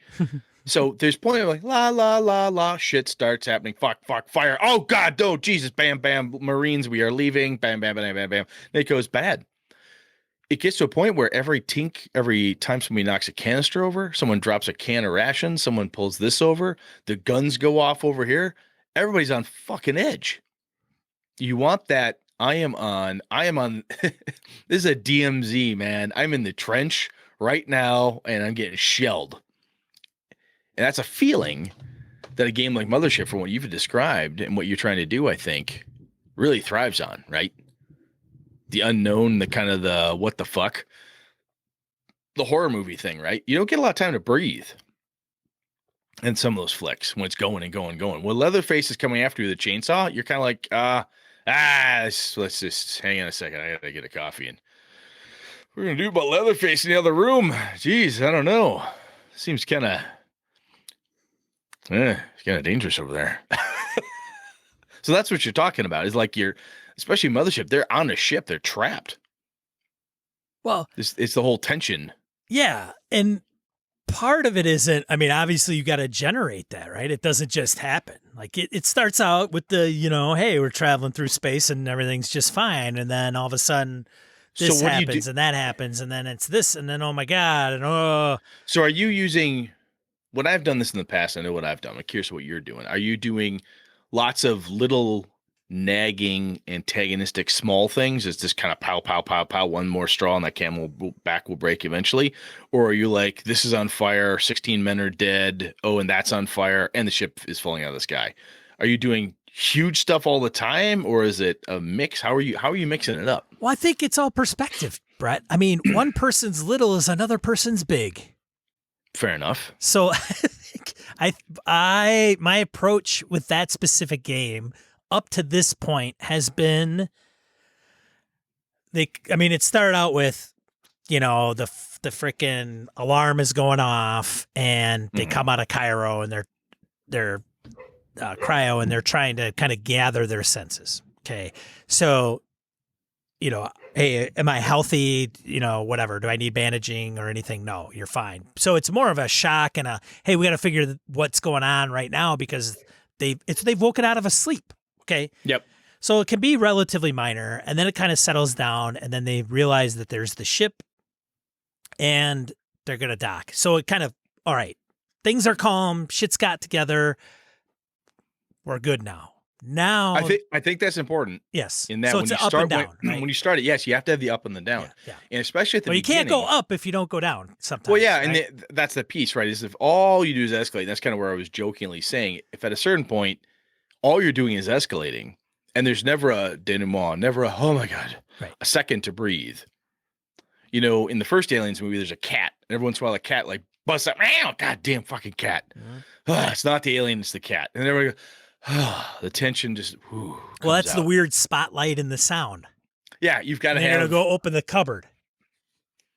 so there's point of like la la la la, shit starts happening. Fuck, fire. Oh God, oh Jesus, bam, bam, Marines, we are leaving. Bam, bam, bam, bam, bam. And it goes bad. It gets to a point where every time somebody knocks a canister over, someone drops a can of rations, someone pulls this over, the guns go off over here, everybody's on fucking edge. You want that, I am on, this is a DMZ, man. I'm in the trench right now, and I'm getting shelled. And that's a feeling that a game like Mothership, from what you've described and what you're trying to do, I think, really thrives on, right? The unknown, the kind of the what the fuck. the horror movie thing, right? You don't get a lot of time to breathe in some of those flicks when it's going and going and going. When Leatherface is coming after you with a chainsaw, you're kind of like, let's just hang on a second. I gotta get a coffee and we're gonna do about Leatherface in the other room. Jeez, I don't know. Seems kind of, it's kind of dangerous over there. So that's what you're talking about. Is like especially Mothership. They're on a ship. They're trapped. Well, It's the whole tension. Yeah, and part of it isn't, I mean, obviously you got to generate that, right? It doesn't just happen. Like it starts out with the, hey, we're traveling through space and everything's just fine. And then all of a sudden this happens and that happens. And then it's this and then, oh my God. And oh. So are you using, when I've done this in the past, I know what I've done. I'm curious what you're doing. Are you doing lots of little nagging, antagonistic small things? Is this kind of pow, pow, pow, pow, one more straw and that camel back will break eventually? Or are you like, this is on fire, 16 men are dead, oh, and that's on fire, and the ship is falling out of the sky? Are you doing huge stuff all the time, or is it a mix? How are you mixing it up? Well, I think it's all perspective, Brett. I mean, one person's little is another person's big. Fair enough. So my approach with that specific game up to this point has been it started out with, the freaking alarm is going off and they come out of Cairo and they're cryo and they're trying to kind of gather their senses. Okay. So, hey, am I healthy? Whatever. Do I need bandaging or anything? No, you're fine. So it's more of a shock and hey, we got to figure what's going on right now because they've woken out of a sleep. Okay. Yep. So it can be relatively minor, and then it kind of settles down, and then they realize that there's the ship, and they're gonna dock. So it kind of, all right, things are calm, shit's got together, we're good now. Now, I think that's important. Yes. In that, so when it's you up start and down, right? when you start it, yes, you have to have the up and the down, yeah. and especially at the beginning. You can't go up if you don't go down. Sometimes. Well, yeah, right? and that's the piece, right? Is if all you do is escalate. That's kind of where I was jokingly saying, if at a certain point, all you're doing is escalating, and there's never a denouement, never a oh my God, right. a second to breathe. In the first Aliens movie, there's a cat, and every once in a while, a cat like busts out, meow, goddamn fucking cat. Mm-hmm. It's not the alien, it's the cat, and everybody goes, the tension just. Well, that's out. the weird spotlight in the sound. Yeah, you've got to have. You're gonna go open the cupboard.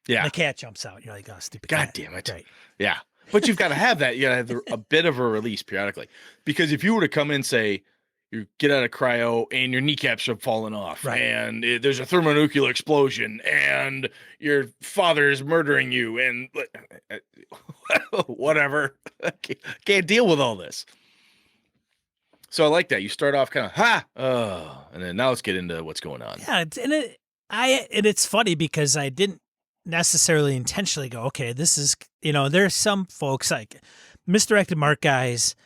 Yeah, and the cat jumps out. You're like, oh, stupid. God cat. damn it. Right. Yeah. But you've got to have that. You got to have a bit of a release periodically. Because if you were to come in and say, you get out of cryo and your kneecaps are falling off, right. and there's a thermonuclear explosion, and your father is murdering you, and whatever. Can't deal with all this. So I like that. You start off kind of, and then now let's get into what's going on. Yeah, and it's funny because I didn't necessarily intentionally go, okay, this is, there's some folks like misdirected mark guys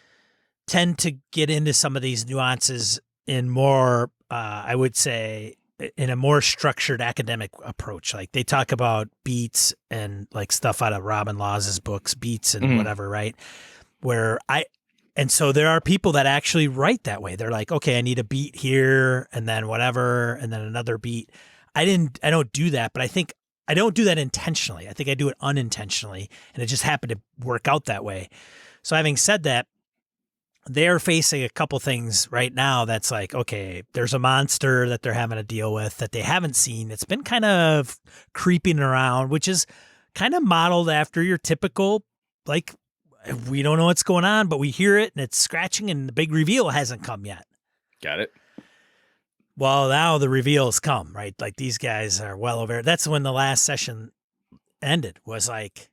tend to get into some of these nuances in more, I would say, in a more structured academic approach. Like they talk about beats and like stuff out of Robin Laws's books, beats and whatever, right? And so there are people that actually write that way. They're like, okay, I need a beat here and then whatever, and then another beat. I don't do that, but I think I don't do that intentionally. I think I do it unintentionally, and it just happened to work out that way. So having said that, they're facing a couple things right now that's like, okay, there's a monster that they're having to deal with that they haven't seen. It's been kind of creeping around, which is kind of modeled after your typical, like, we don't know what's going on, but we hear it and it's scratching and the big reveal hasn't come yet. Got it. Well, now the reveals come, right? Like these guys are well over. That's when the last session ended, was like,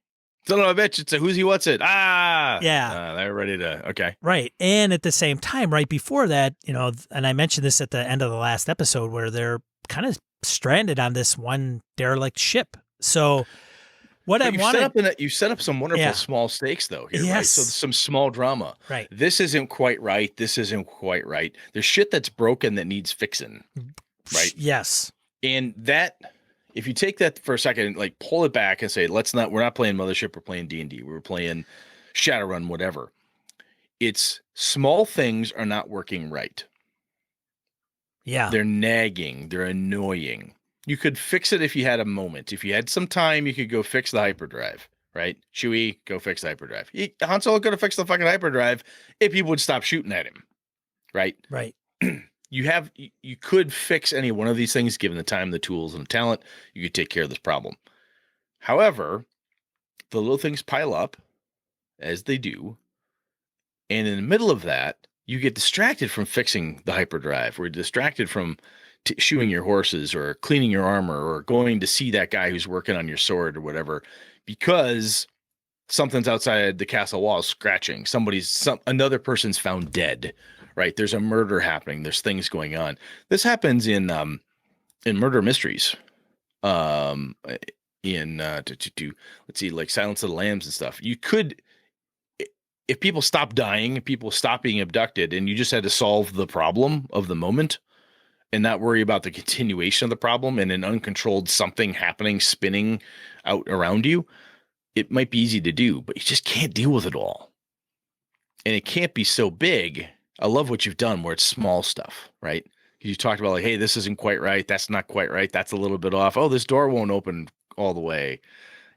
son of a bitch, it's a who's he, what's it? Yeah. They're ready to, okay. Right. And at the same time, right before that, and I mentioned this at the end of the last episode where they're kind of stranded on this one derelict ship. So you set up some wonderful small stakes though here, yes. Right? So some small drama. Right. This isn't quite right. This isn't quite right. There's shit that's broken that needs fixing. Right. Yes. And that, if you take that for a second, like pull it back and say, we're not playing Mothership, we're playing D&D, we're playing Shadowrun, whatever. It's small things are not working right. Yeah. They're nagging, they're annoying. You could fix it if you had a moment. If you had some time, you could go fix the hyperdrive, right? Chewie, go fix the hyperdrive. Han Solo could have fixed the fucking hyperdrive if people would stop shooting at him, right? Right. You could fix any one of these things given the time, the tools, and the talent. You could take care of this problem. However, the little things pile up, as they do, and in the middle of that, you get distracted from fixing the hyperdrive, or distracted from shoeing your horses, or cleaning your armor, or going to see that guy who's working on your sword, or whatever, because something's outside the castle wall scratching. Another person's found dead, right? There's a murder happening. There's things going on. This happens in murder mysteries. Let's see, like Silence of the Lambs and stuff. You could, if people stop dying, people stop being abducted, and you just had to solve the problem of the moment and not worry about the continuation of the problem and an uncontrolled something happening, spinning out around you, it might be easy to do, but you just can't deal with it all. And it can't be so big. I love what you've done where it's small stuff, right? You talked about like, hey, this isn't quite right. That's not quite right. That's a little bit off. Oh, this door won't open all the way.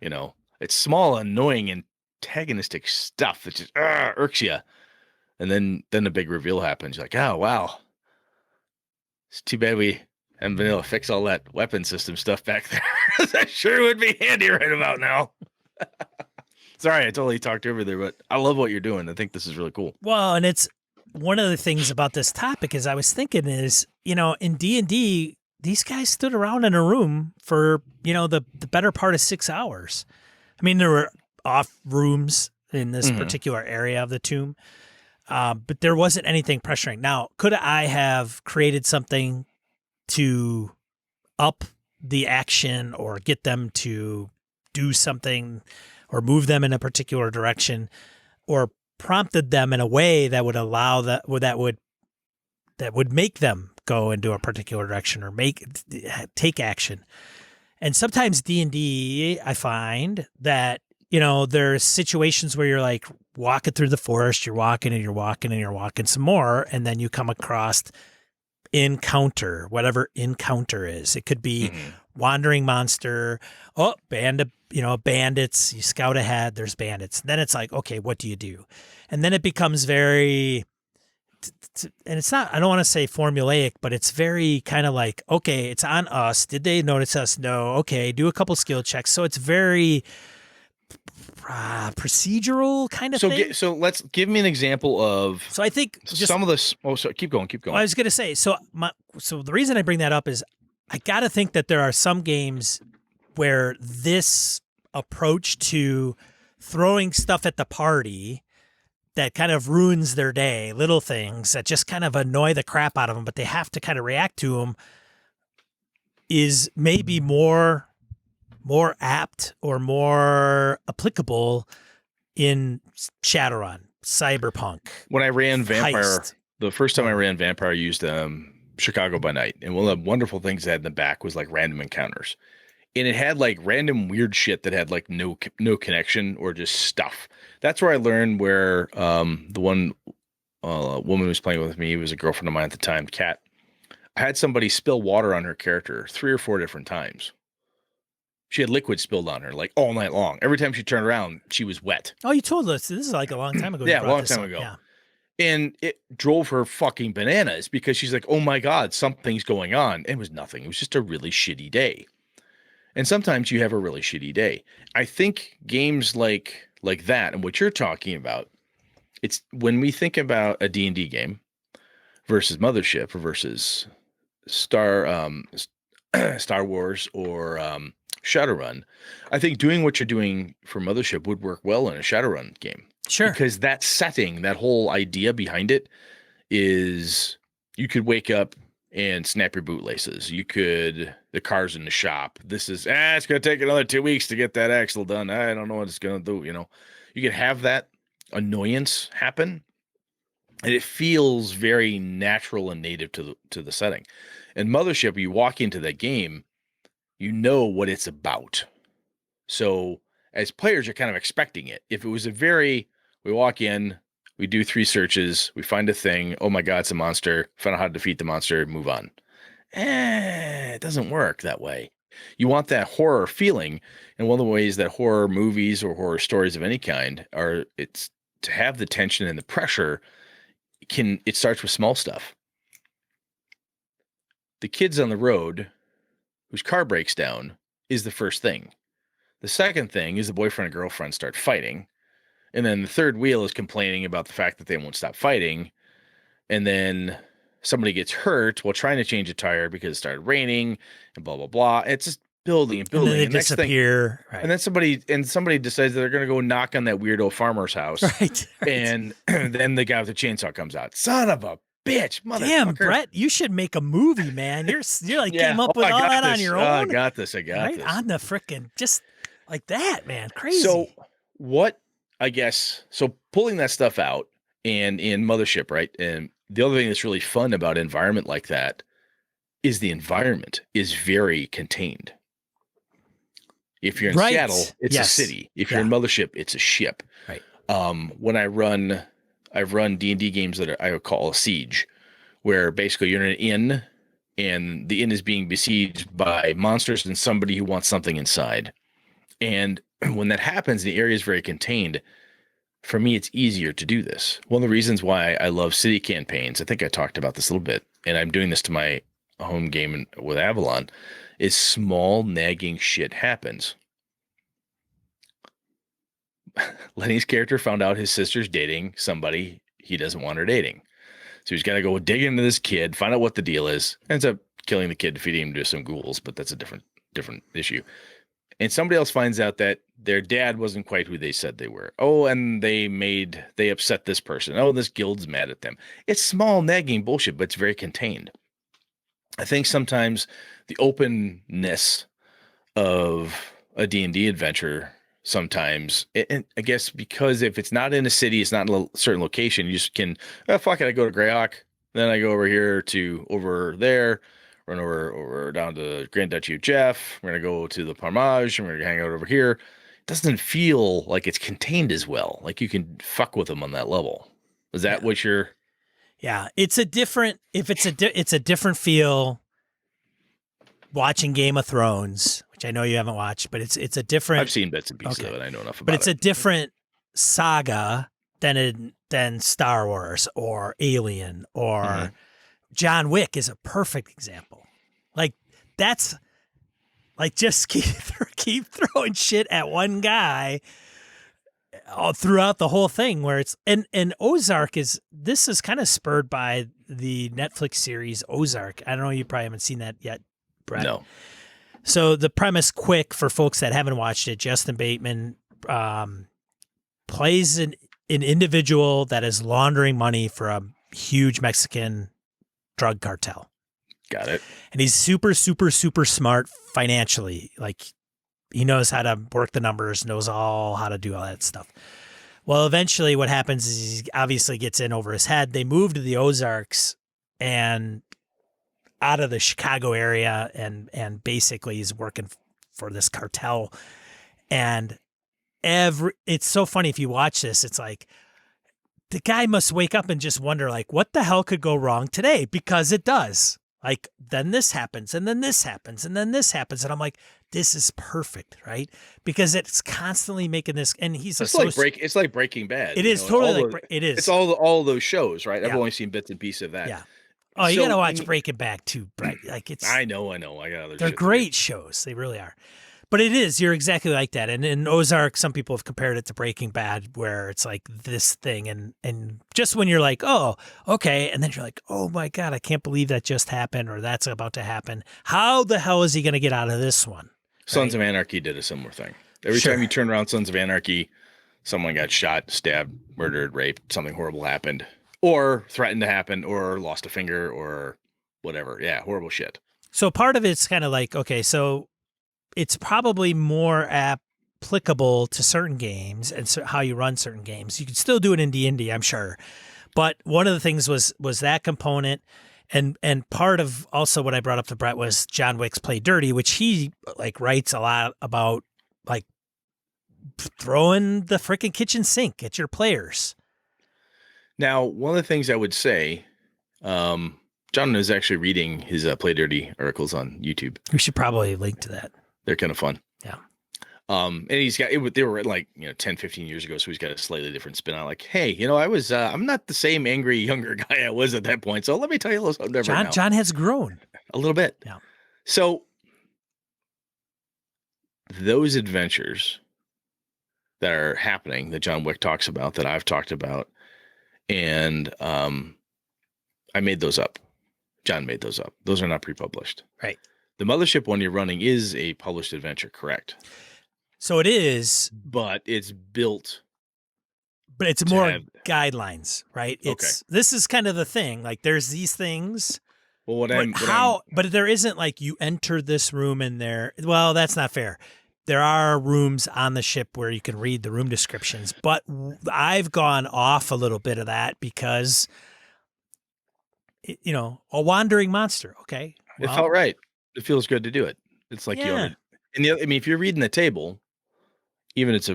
You know, it's small, annoying, antagonistic stuff that just irks you. And then the big reveal happens. You're like, oh, wow. It's too bad we haven't been able to fix all that weapon system stuff back there. That sure would be handy right about now. Sorry, I totally talked over there, but I love what you're doing. I think this is really cool. Well, and it's one of the things about this topic is I was thinking is, in D&D, these guys stood around in a room for, the better part of 6 hours. I mean, there were off rooms in this particular area of the tomb, but there wasn't anything pressuring. Now, could I have created something to up the action or get them to do something or move them in a particular direction or prompted them in a way that would allow that would make them go into a particular direction or take action? And sometimes D&D, I find that, there's situations where you're like walking through the forest, you're walking and you're walking and you're walking some more, and then you come across encounter, whatever encounter is. It could be wandering monster, band of, bandits, you scout ahead, there's bandits. Then it's like, okay, what do you do? And then it becomes very, and it's not, I don't want to say formulaic, but it's very kind of like, okay, it's on us. Did they notice us? No. Okay, do a couple skill checks. So it's very procedural kind of thing. So let's give me an example of. So I think some of this. Oh, so keep going. Well, I was going to say. So the reason I bring that up is I got to think that there are some games where this approach to throwing stuff at the party that kind of ruins their day, little things that just kind of annoy the crap out of them, but they have to kind of react to them, is maybe more apt or more applicable in Shadowrun, Cyberpunk. When I ran Vampire, Heist. The first time I ran Vampire, I used Chicago by Night. And one of the wonderful things it had in the back was like random encounters. And it had like random weird shit that had like no connection or just stuff. That's where I learned where the one woman who was playing with me was a girlfriend of mine at the time, Kat. I had somebody spill water on her character 3 or 4 different times. She had liquid spilled on her like all night long. Every time she turned around, she was wet. Oh, you told us. This is like a long time ago. Yeah, a long time ago. Yeah. And it drove her fucking bananas because she's like, oh my God, something's going on. It was nothing. It was just a really shitty day. And sometimes you have a really shitty day. I think games like that and what you're talking about, it's when we think about a D&D game versus Mothership versus Star Wars or Shadowrun, I think doing what you're doing for Mothership would work well in a Shadowrun game. Sure. Because that setting, that whole idea behind it is you could wake up and snap your bootlaces. The car's in the shop. This is, it's going to take another 2 weeks to get that axle done. I don't know what it's going to do. You could have that annoyance happen and it feels very natural and native to the setting. In Mothership, you walk into that game, you know what it's about. So as players, you're kind of expecting it. If it was we walk in, we do 3 searches, we find a thing, oh my God, it's a monster, find out how to defeat the monster, move on. it doesn't work that way. You want that horror feeling. And one of the ways that horror movies or horror stories of any kind it's to have the tension and the pressure it starts with small stuff. The kids on the road whose car breaks down is the first thing. The second thing is the boyfriend and girlfriend start fighting. And then the third wheel is complaining about the fact that they won't stop fighting. And then somebody gets hurt while trying to change a tire because it started raining and blah, blah, blah. It's just building and building. And then they and next disappear. thing, and then somebody decides that they're going to go knock on that weirdo farmer's house. Right. And then the guy with the chainsaw comes out. Son of a bitch, motherfucker. Damn, Brett, you should make a movie, man. You're like came up with all that on your own. I got this. Right on the frickin' just like that, man. Crazy. So pulling that stuff out and in Mothership, right? And the other thing that's really fun about an environment like that is the environment is very contained. If you're in Seattle, it's a city. If you're in Mothership, it's a ship. Right. When I've run D&D games that I would call a siege, where basically you're in an inn and the inn is being besieged by monsters and somebody who wants something inside. And when that happens, the area is very contained. For me, it's easier to do this. One of the reasons why I love city campaigns, I think I talked about this a little bit, and I'm doing this to my home game with Avalon, is small nagging shit happens. Lenny's character found out his sister's dating somebody he doesn't want her dating. So he's got to go dig into this kid, find out what the deal is, ends up killing the kid, feeding him to some ghouls, but that's a different issue. And somebody else finds out that their dad wasn't quite who they said they were. Oh, and they upset this person. Oh, this guild's mad at them. It's small nagging bullshit, but it's very contained. I think sometimes the openness of a D&D adventure sometimes, and I guess because if it's not in a city, it's not in a certain location, you just can, fuck it, I go to Greyhawk, then I go over there, run over down to Grand Duchy of Jeff, we're going to go to the Parmage, and we're going to hang out over here. It doesn't feel like it's contained as well. Like you can fuck with them on that level. Is that what you're... Yeah, it's a different feel watching Game of Thrones, which I know you haven't watched, but it's a different... I've seen bits and pieces of it. I know enough about it. But it's a different saga than Star Wars or Alien or John Wick is a perfect example. Like that's like just keep throwing shit at one guy all throughout the whole thing, where it's and Ozark this is kind of spurred by the Netflix series Ozark. I don't know, you probably haven't seen that yet, Brett. No. So the premise, quick for folks that haven't watched it, Justin Bateman plays an individual that is laundering money for a huge Mexican drug cartel. Got it. And he's super, super, super smart financially. Like he knows how to work the numbers, knows how to do all that stuff. Well, eventually what happens is he obviously gets in over his head. They move to the Ozarks and out of the Chicago area and basically he's working for this cartel. And it's so funny if you watch this, it's like the guy must wake up and just wonder like, what the hell could go wrong today? Because it does. Like then this happens and then this happens and then this happens. And I'm like, this is perfect, right? Because it's constantly making this, and it's like Breaking Bad. It is totally it is. It's all those shows, right? Yeah. I've only seen bits and pieces of that. Yeah. Oh, you gotta watch Breaking Bad too, Brett. Like it's. I know. I got other. They're great shows. They really are. But it is. You're exactly like that. And in Ozark, some people have compared it to Breaking Bad, where it's like this thing, and just when you're like, oh, okay, and then you're like, oh my God, I can't believe that just happened, or that's about to happen. How the hell is he going to get out of this one? Sons of Anarchy did a similar thing. Every time you turn around Sons of Anarchy, someone got shot, stabbed, murdered, raped, something horrible happened, or threatened to happen, or lost a finger, or whatever. Yeah, horrible shit. So part of it's kind of like, okay, so it's probably more applicable to certain games and so how you run certain games. You can still do it in D&D, I'm sure. But one of the things was that component. And part of also what I brought up to Brett was John Wick's Play Dirty, which he like writes a lot about, like throwing the freaking kitchen sink at your players. Now, one of the things I would say, John is actually reading his Play Dirty articles on YouTube. We should probably link to that. They're kind of fun. Yeah. And he's got it. They were like 10, 15 years ago, so he's got a slightly different spin on. Like, hey, I was I'm not the same angry younger guy I was at that point. So let me tell you a little something different now. John has grown a little bit. Yeah. So those adventures that are happening that John Wick talks about, that I've talked about, and I made those up. John made those up. Those are not pre-published. Right. The Mothership one you're running is a published adventure, correct? So it is, but it's built. But it's more guidelines, right? This is kind of the thing. Like there's these things. Well, but there isn't like you enter this room in there. Well, that's not fair. There are rooms on the ship where you can read the room descriptions, but I've gone off a little bit of that because, a wandering monster. Okay. Well, it felt right. It feels good to do it. It's like, and if you're reading the table, even if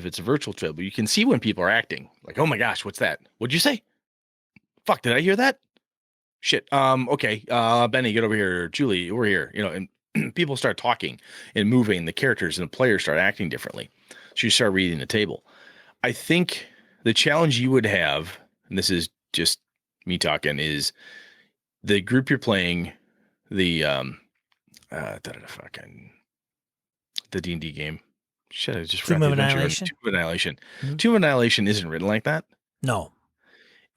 it's a virtual table, you can see when people are acting like, oh my gosh, what's that? What'd you say? Fuck, did I hear that? Shit. Okay. Benny, get over here. Julie, we're here. And people start talking and moving. The characters and the players start acting differently. So you start reading the table. I think the challenge you would have, and this is just me talking, is the group you're playing, the D&D game. Shit, I just forgot the adventure. Tomb of Annihilation. Mm-hmm. Tomb of Annihilation isn't written like that. No.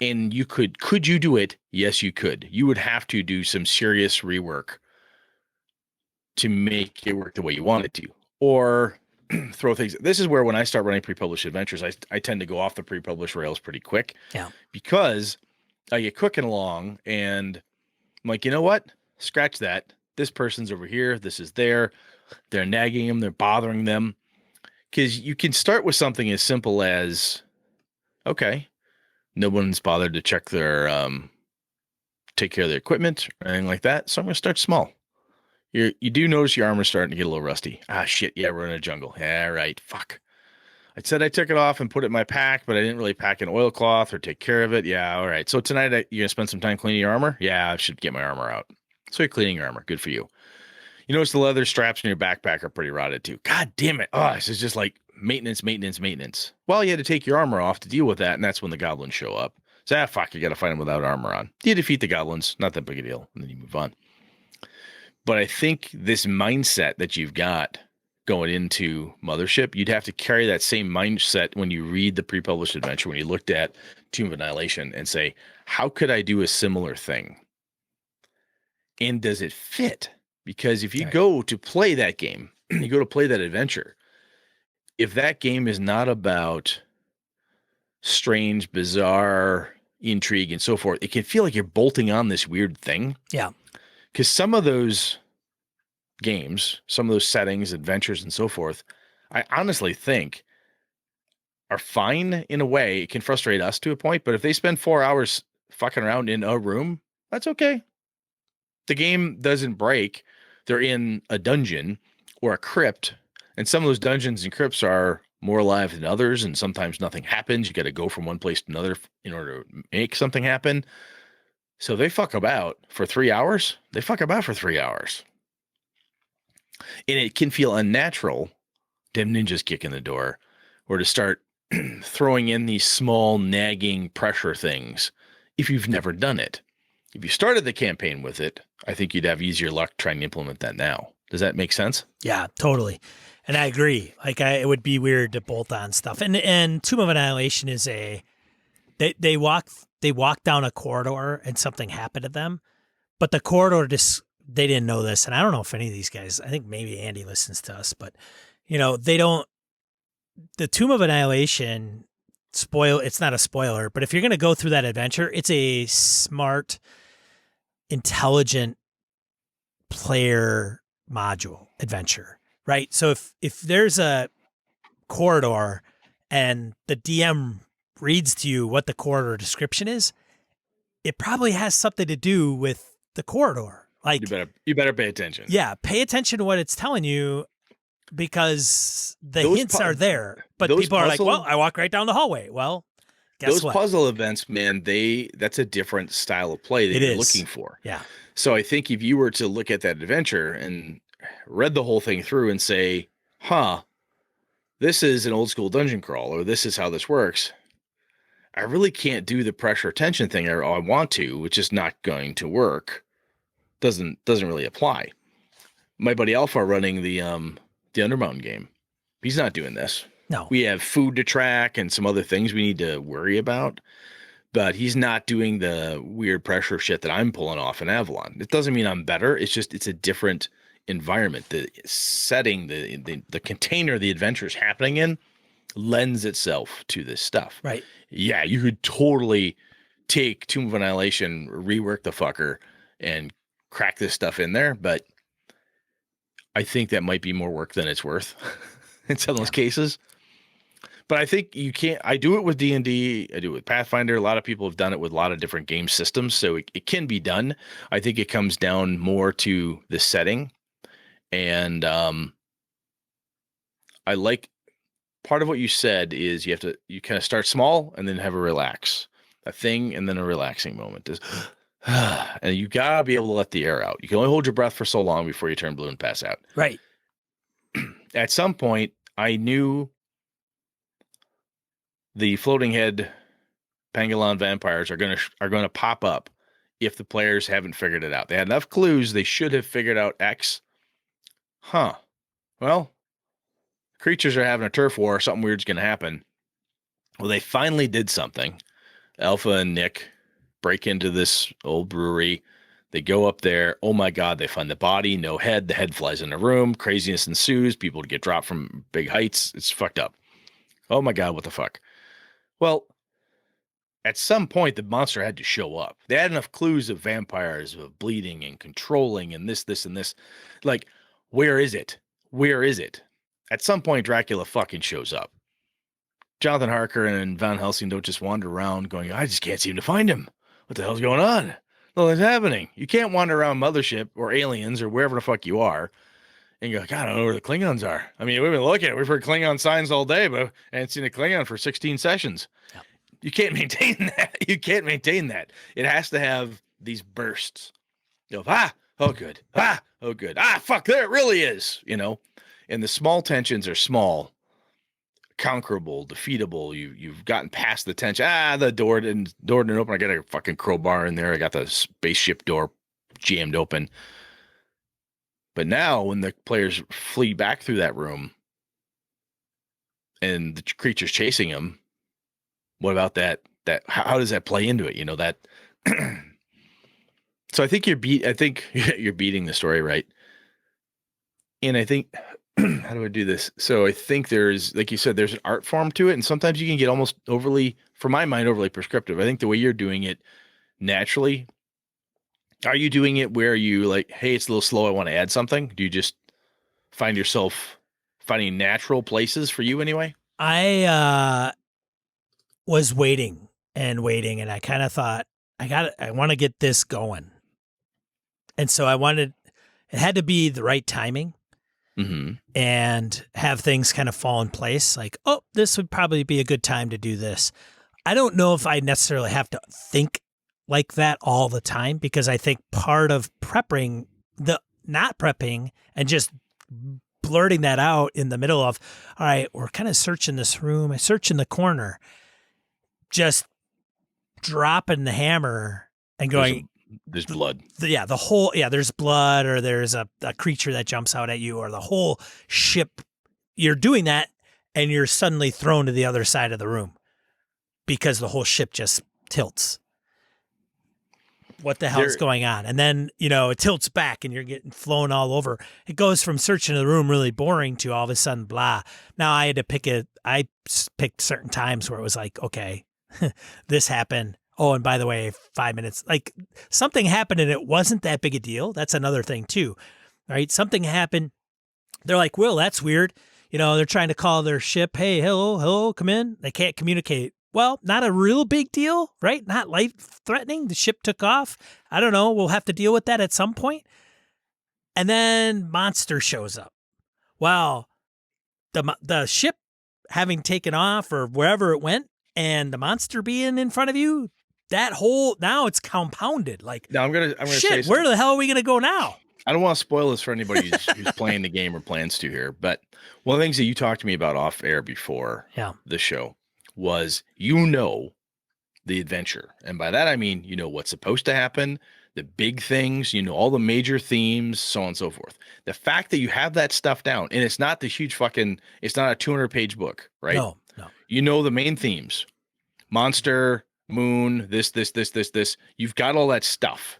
And you could you do it? Yes, you could. You would have to do some serious rework to make it work the way you want it to, or throw things. This is where when I start running pre-published adventures, I tend to go off the pre-published rails pretty quick. Yeah. Because I get cooking along and I'm like, you know what? Scratch that. This person's over here. This is there. They're nagging them. They're bothering them. Because you can start with something as simple as, okay, no one's bothered to check their, take care of their equipment or anything like that. So I'm going to start small. You do notice your armor's starting to get a little rusty. Ah, shit. Yeah, we're in a jungle. Yeah, right. Fuck. I said I took it off and put it in my pack, but I didn't really pack an oilcloth or take care of it. Yeah, all right. So tonight you're going to spend some time cleaning your armor? Yeah, I should get my armor out. So you're cleaning your armor. Good for you. You notice the leather straps in your backpack are pretty rotted too. God damn it. Oh, this is just like maintenance. Well, you had to take your armor off to deal with that, and that's when the goblins show up. So, fuck, you got to fight them without armor on. You defeat the goblins. Not that big a deal. And then you move on. But I think this mindset that you've got going into Mothership, you'd have to carry that same mindset when you read the pre-published adventure, when you looked at Tomb of Annihilation, and say, how could I do a similar thing? And does it fit? Because if you go to play that game, you go to play that adventure, if that game is not about strange, bizarre intrigue and so forth, it can feel like you're bolting on this weird thing. Yeah. Because some of those games, some of those settings, adventures, and so forth, I honestly think are fine in a way. It can frustrate us to a point, but if they spend 4 hours fucking around in a room, that's okay. The game doesn't break. They're in a dungeon or a crypt, and some of those dungeons and crypts are more alive than others, and sometimes nothing happens. You got to go from one place to another in order to make something happen. So they fuck about for 3 hours. They fuck about for 3 hours. And it can feel unnatural to have ninjas kick in the door or to start throwing in these small nagging pressure things if you've never done it. If you started the campaign with it, I think you'd have easier luck trying to implement that now. Does that make sense? Yeah, totally. And I agree. Like it would be weird to bolt on stuff. And Tomb of Annihilation is they walk down a corridor and something happened to them, but the corridor they didn't know this. And I don't know if any of these guys, I think maybe Andy listens to us, but the Tomb of Annihilation it's not a spoiler, but if you're going to go through that adventure, it's a smart, intelligent player module adventure, right? So if there's a corridor and the DM reads to you what the corridor description is, it probably has something to do with the corridor. Like you better pay attention. Yeah, pay attention to what it's telling you, because the hints are there. But people are like, well, I walk right down the hallway. Well, guess those what? puzzle events, man, that's a different style of play that It you're is. looking for. Yeah. So I think if you were to look at that adventure and read the whole thing through and say, huh, this is an old school dungeon crawl, or this is how this works, I really can't do the pressure tension thing or I want to, which is not going to work. Doesn't really apply. My buddy Alpha running the Undermountain game. He's not doing this. No. We have food to track and some other things we need to worry about, but he's not doing the weird pressure shit that I'm pulling off in Avalon. It doesn't mean I'm better. It's just it's a different environment. The setting, the container the adventure is happening in lends itself to this stuff. Right. Yeah, you could totally take Tomb of Annihilation, rework the fucker, and crack this stuff in there, but I think that might be more work than it's worth in some of those cases. But I think you can't. I do it with D&D. I do it with Pathfinder. A lot of people have done it with a lot of different game systems, so it can be done. I think it comes down more to the setting, and I like part of what you said is you kind of start small and then have a thing, and then a relaxing moment. And you gotta be able to let the air out. You can only hold your breath for so long before you turn blue and pass out. Right. At some point, I knew the floating head pangolin vampires are gonna pop up if the players haven't figured it out. They had enough clues; they should have figured out X. Huh. Well, creatures are having a turf war. Something weird's gonna happen. Well, they finally did something. Alpha and Nick break into this old brewery. They go up there. Oh my God, they find the body, no head. The head flies in the room. Craziness ensues. People get dropped from big heights. It's fucked up. Oh my God, what the fuck? Well, at some point, the monster had to show up. They had enough clues of vampires, of bleeding and controlling and this, and this. Like, where is it? Where is it? At some point, Dracula fucking shows up. Jonathan Harker and Van Helsing don't just wander around going, I just can't seem to find him. What the hell's going on? Nothing's happening. You can't wander around Mothership or Aliens or wherever the fuck you are and go, God, I don't know where the Klingons are. I mean, we've been looking. We've heard Klingon signs all day, but I haven't seen a Klingon for 16 sessions. Yep. You can't maintain that. You can't maintain that. It has to have these bursts. You know, oh, good. Oh, good. Fuck, there it really is, you know. And the small tensions are small, conquerable, defeatable. You've gotten past the tension. The door didn't open. I got a fucking crowbar in there. I got the spaceship door jammed open. But now when the players flee back through that room and the creature's chasing them, what about that how does that play into it? You know, that so I think you're beating the story right. And I think how do I do this? So I think there's, like you said, there's an art form to it. And sometimes you can get almost overly, for my mind, overly prescriptive. I think the way you're doing it naturally, are you doing it where you like, hey, it's a little slow, I want to add something? Do you just find yourself finding natural places for you anyway? I was waiting, and I kind of thought, I want to get this going. And so it had to be the right timing. Mm-hmm. And have things kind of fall in place. Like, oh, this would probably be a good time to do this. I don't know if I necessarily have to think like that all the time, because I think part of prepping, not prepping and just blurting that out in the middle of, all right, we're kind of searching this room. I search in the corner, just dropping the hammer and going, there's blood. There's blood, or there's a creature that jumps out at you, or the whole ship. You're doing that, and you're suddenly thrown to the other side of the room because the whole ship just tilts. What the hell's going on? And then, it tilts back, and you're getting flown all over. It goes from searching the room really boring to all of a sudden, blah. Now I had to I picked certain times where it was like, okay, this happened. Oh, and by the way, 5 minutes, like something happened and it wasn't that big a deal. That's another thing too, right? Something happened. They're like, well, that's weird. They're trying to call their ship. Hey, hello, come in. They can't communicate. Well, not a real big deal, right? Not life threatening. The ship took off. I don't know. We'll have to deal with that at some point. And then monster shows up. Well, the ship having taken off or wherever it went, and the monster being in front of you, that whole, now it's compounded. Like, Now I'm gonna say shit, something. where the hell are we going to go now? I don't want to spoil this for anybody who's playing the game or plans to here, but one of the things that you talked to me about off air before the show was, the adventure. And by that, I mean, what's supposed to happen, the big things, all the major themes, so on and so forth. The fact that you have that stuff down, and it's not the huge it's not a 200-page book, right? No. The main themes, monster, moon, this. You've got all that stuff.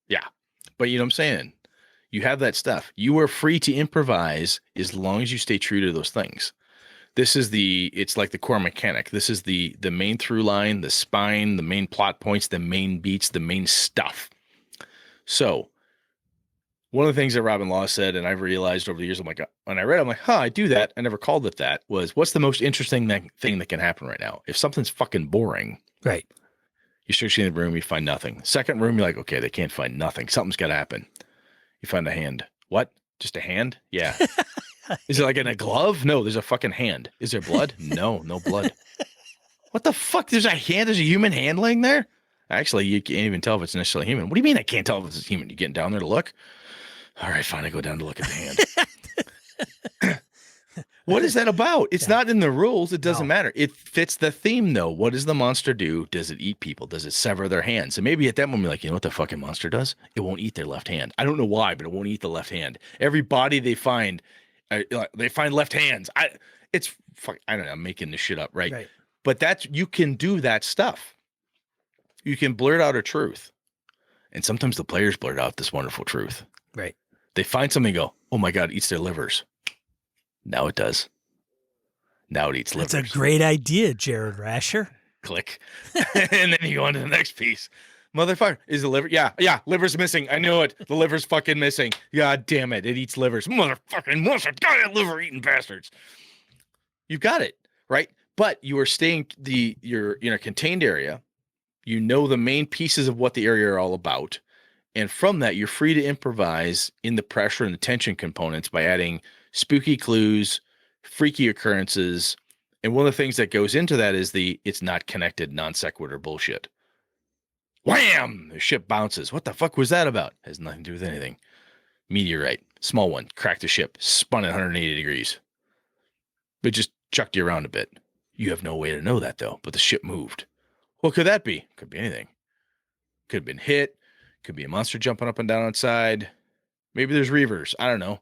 Yeah. But you know what I'm saying? You have that stuff. You are free to improvise as long as you stay true to those things. It's like the core mechanic. This is the main through line, the spine, the main plot points, the main beats, the main stuff. So one of the things that Robin Law said, and I've realized over the years, I'm like, when I read it, I'm like, I do that. I never called it that. Was, what's the most interesting thing that can happen right now? If something's fucking boring, right? You search in the room, you find nothing. Second room, you're like, okay, they can't find nothing. Something's got to happen. You find a hand. What? Just a hand? Yeah. Is it like in a glove? No, there's a fucking hand. Is there blood? No blood. What the fuck? There's a hand? There's a human hand laying there? Actually, you can't even tell if it's necessarily human. What do you mean I can't tell if it's human? You getting down there to look? All right, fine. I go down to look at the hand. What is that about? It's not in the rules. It doesn't matter. It fits the theme, though. What does the monster do? Does it eat people? Does it sever their hands? And maybe at that moment, you're like, you know what the fucking monster does? It won't eat their left hand. I don't know why, but it won't eat the left hand. Every body they find left hands. I don't know. I'm making this shit up, right? But you can do that stuff. You can blurt out a truth. And sometimes the players blurt out this wonderful truth. Right. They find something and go, oh my God, it eats their livers. Now it does. Now it eats livers. That's a great idea, Jared Rasher. Click. And then you go on to the next piece. Motherfucker, is the liver? Yeah, liver's missing. I knew it. The liver's fucking missing. God damn it. It eats livers. Motherfucking monster. God, liver eating bastards. You've got it, right? But you are you're in a contained area. You know the main pieces of what the area are all about. And from that, you're free to improvise in the pressure and the tension components by adding spooky clues, freaky occurrences. And one of the things that goes into that is it's not connected non sequitur bullshit. Wham! The ship bounces. What the fuck was that about? Has nothing to do with anything. Meteorite, small one, cracked the ship, spun at 180 degrees. But just chucked you around a bit. You have no way to know that, though, but the ship moved. What could that be? Could be anything. Could have been hit. Could be a monster jumping up and down outside. Maybe there's reavers. I don't know.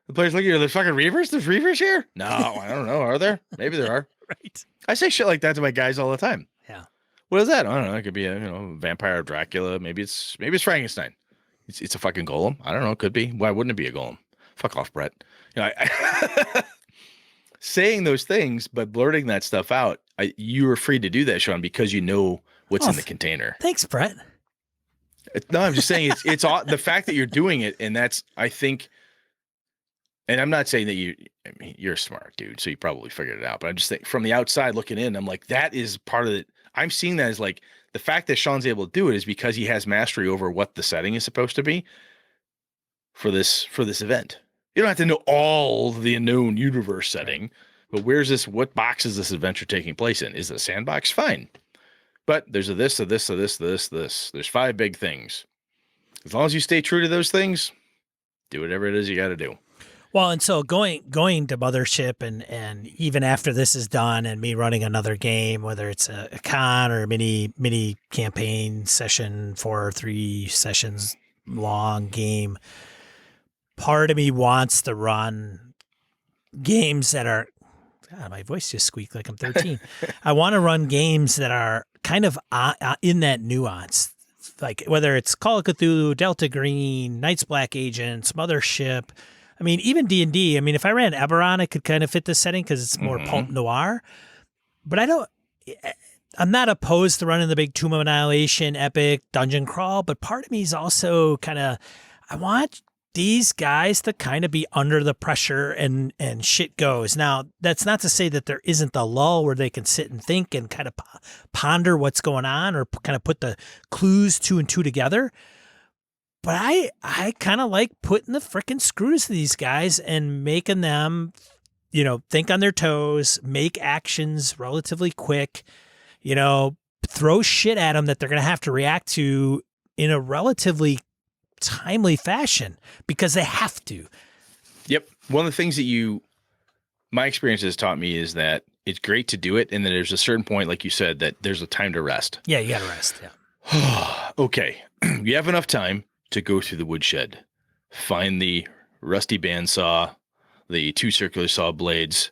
The players look at you, there's fucking reavers? There's reavers here? No, I don't know. Are there? Maybe there are. Right. I say shit like that to my guys all the time. Yeah. What is that? I don't know. It could be a vampire Dracula. Maybe it's Frankenstein. It's a fucking golem. I don't know. It could be. Why wouldn't it be a golem? Fuck off, Brett. Saying those things, but blurting that stuff out, you are free to do that, Sean, because you know what's in the container. Thanks, Brett. No, I'm just saying it's all, the fact that you're doing it, and that's, I think, and I'm not saying that you're a smart dude, so you probably figured it out, but I'm just saying from the outside looking in, I'm like, that is part of it. I'm seeing that as like the fact that Sean's able to do it is because he has mastery over what the setting is supposed to be for this event. You don't have to know all the known universe setting, but what box is this adventure taking place in? Is it a sandbox? Fine. But there's a this, a this, a this, this. There's 5 big things. As long as you stay true to those things, do whatever it is you got to do. Well, and so going to Mothership and even after this is done and me running another game, whether it's a con or a mini campaign session 4 or 3 sessions long game, part of me wants to run games that are, God, my voice just squeaked like I'm 13. I want to run games that are kind of in that nuance, like whether it's Call of Cthulhu, Delta Green, Night's Black Agents, Mothership. I mean, even D&D. I mean, if I ran Eberron, it could kind of fit this setting because it's more pulp noir. But I'm not opposed to running the big Tomb of Annihilation, epic, dungeon crawl. But part of me is also kind of, I want these guys to kind of be under the pressure and shit goes. Now, that's not to say that there isn't the lull where they can sit and think and kind of ponder what's going on or kind of put the clues 2 and 2 together. But I kind of like putting the frickin' screws to these guys and making them, think on their toes, make actions relatively quick. throw shit at them that they're going to have to react to in a relatively timely fashion because they have to. Yep. One of the things that my experience has taught me is that it's great to do it. And then there's a certain point, like you said, that there's a time to rest. Yeah, you got to rest. Yeah. Okay. You have enough time to go through the woodshed, find the rusty bandsaw, the 2 circular saw blades,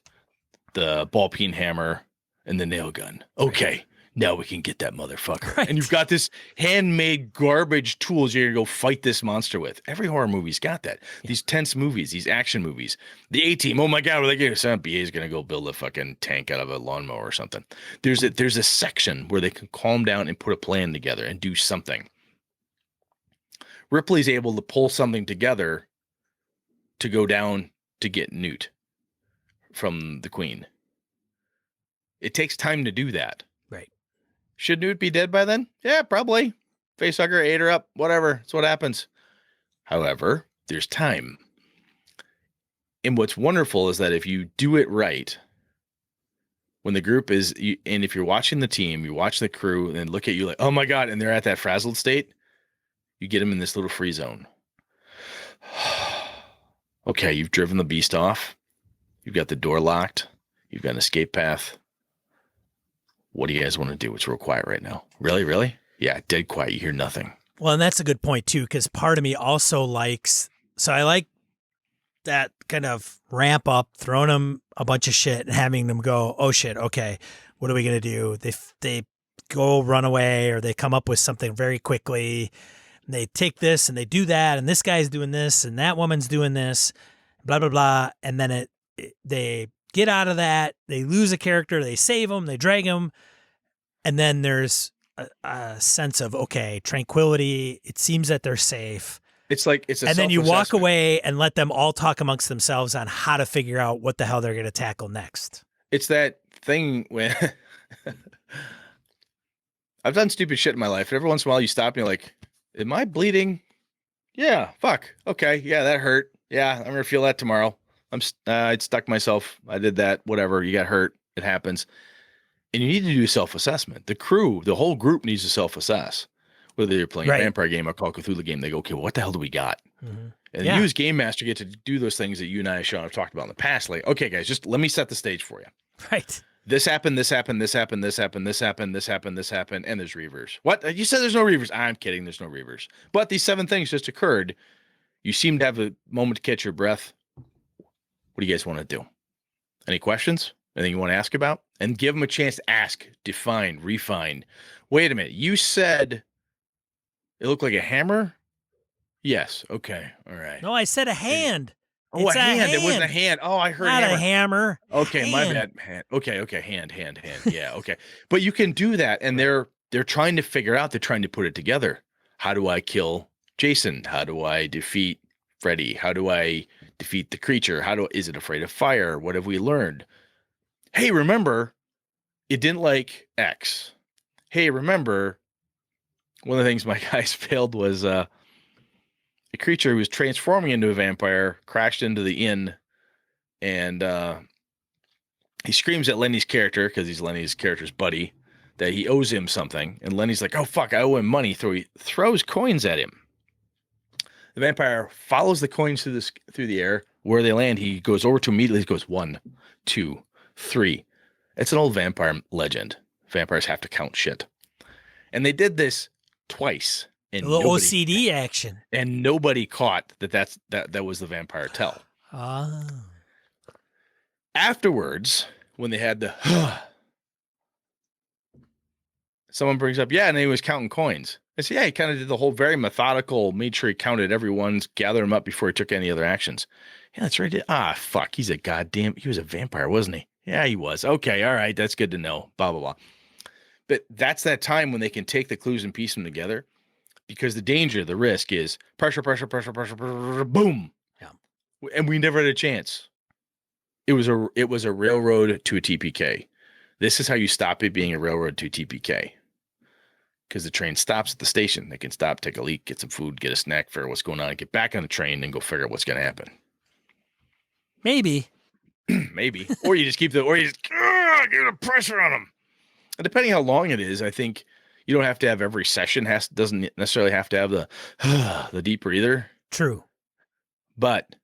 the ball peen hammer, and the nail gun. Okay. Now we can get that motherfucker. Right. And you've got this handmade garbage tools you're going to go fight this monster with. Every horror movie's got that. Yeah. These tense movies, these action movies. The A-Team, oh my God, what are they going to say? BA's going to go build a fucking tank out of a lawnmower or something. There's a section where they can calm down and put a plan together and do something. Ripley's able to pull something together to go down to get Newt from the Queen. It takes time to do that. Right. Should Newt be dead by then? Yeah, probably. Facehugger ate her up. Whatever. That's what happens. However, there's time. And what's wonderful is that if you do it right, when the group is, and if you're watching the team, you watch the crew and look at you like, oh my God, and they're at that frazzled state, you get them in this little free zone. Okay, you've driven the beast off. You've got the door locked. You've got an escape path. What do you guys want to do? It's real quiet right now. Really? Really? Yeah, dead quiet. You hear nothing. Well, and that's a good point, too, because part of me also likes, so I like that kind of ramp up, throwing them a bunch of shit and having them go, oh shit, okay, what are we going to do? They go run away or they come up with something very quickly. And they take this and they do that, and this guy's doing this and that woman's doing this, blah, blah, blah. And then they get out of that, they lose a character, they save them, they drag them, and then there's a sense of, okay, tranquility. It seems that they're safe. It's like it's a and then you walk away and let them all talk amongst themselves on how to figure out what the hell they're going to tackle next. It's that thing when I've done stupid shit in my life. And every once in a while you stop and you're like, am I bleeding? Yeah, fuck. Okay, yeah, that hurt. Yeah, I'm going to feel that tomorrow. I'd stuck myself. I did that. Whatever. You got hurt. It happens. And you need to do self-assessment. The crew, the whole group needs to self-assess. Whether you're playing a vampire game or Call of Cthulhu game, they go, okay, well, what the hell do we got? Mm-hmm. And you as game master get to do those things that you and I, Sean, have talked about in the past. Like, okay, guys, just let me set the stage for you. Right. This happened, this happened, this happened, this happened, this happened, this happened, this happened, and there's reavers. What? You said there's no reavers. I'm kidding. There's no reavers. But these 7 things just occurred. You seem to have a moment to catch your breath. What do you guys want to do? Any questions? Anything you want to ask about? And give them a chance to ask, define, refine. Wait a minute. You said it looked like a hammer? Yes. Okay. All right. No, I said a hand. Oh, it's a hand. It wasn't a hand. Oh, I heard not hammer. A hammer. Okay, hand. My bad. Hand. Okay. Hand. Yeah. Okay. But you can do that, and they're trying to figure out. They're trying to put it together. How do I kill Jason? How do I defeat Freddy? How do I defeat the creature? Is it afraid of fire? What have we learned? Hey, remember, it didn't like X. Hey, remember, one of the things my guys failed was a creature who was transforming into a vampire crashed into the inn, and he screams at Lenny's character, because he's Lenny's character's buddy, that he owes him something. And Lenny's like, oh, fuck, I owe him money. So he throws coins at him. The vampire follows the coins through the air. Where they land, he goes over to immediately. He goes 1, 2, 3. It's an old vampire legend. Vampires have to count shit. And they did this twice. And a little OCD action. And nobody caught that was the vampire tell. Ah. Afterwards, when they had the someone brings up, and he was counting coins. I said, he kind of did the whole very methodical, made sure he counted everyone's, gathered them up before he took any other actions. Yeah, that's right. Fuck, he was a vampire, wasn't he? Yeah, he was. Okay, all right, that's good to know. Blah, blah, blah. But that's that time when they can take the clues and piece them together, because the danger, the risk is pressure, boom. Yeah. And we never had a chance. It was a railroad to a TPK. This is how you stop it being a railroad to a TPK. Because the train stops at the station. They can stop, take a leak, get some food, get a snack, figure out what's going on, get back on the train, and go figure out what's going to happen. Maybe. Maybe. Or you just get the pressure on them. And depending how long it is, I think you don't have to have every session doesn't necessarily have to have the the deep breather. True. But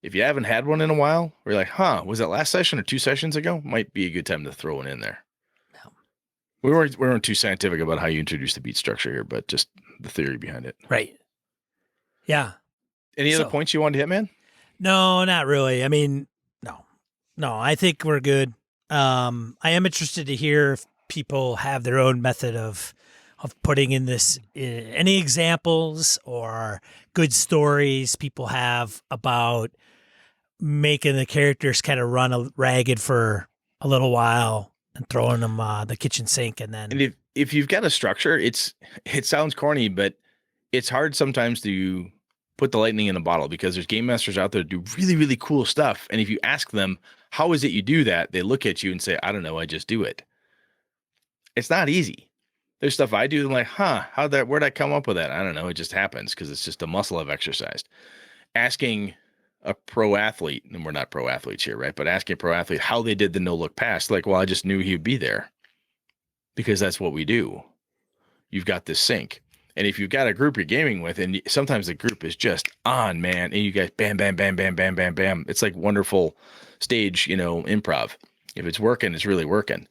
if you haven't had one in a while, or you're like, was that last session or 2 sessions ago? Might be a good time to throw one in there. Yeah. We weren't too scientific about how you introduce the beat structure here, but just the theory behind it. Right. Yeah. Any other points you wanted to hit, man? No, not really. I mean, no, I think we're good. I am interested to hear if people have their own method of putting in this, any examples or good stories people have about making the characters kind of run ragged for a little while and throwing them the kitchen sink. And then, and if you've got a structure, it sounds corny, but it's hard sometimes to put the lightning in a bottle because there's game masters out there that do really, really cool stuff. And if you ask them, how is it you do that? They look at you and say, I don't know, I just do it. It's not easy. There's stuff I do. I'm like, where'd I come up with that? I don't know. It just happens because it's just a muscle I've exercised. Asking a pro athlete, and we're not pro athletes here, right? But asking a pro athlete how they did the no look pass, like, well, I just knew he'd be there because that's what we do. You've got this sync. And if you've got a group you're gaming with, and sometimes the group is just on, man, and you guys bam, bam, bam, bam, bam, bam, bam. It's like wonderful stage, improv. If it's working, it's really working.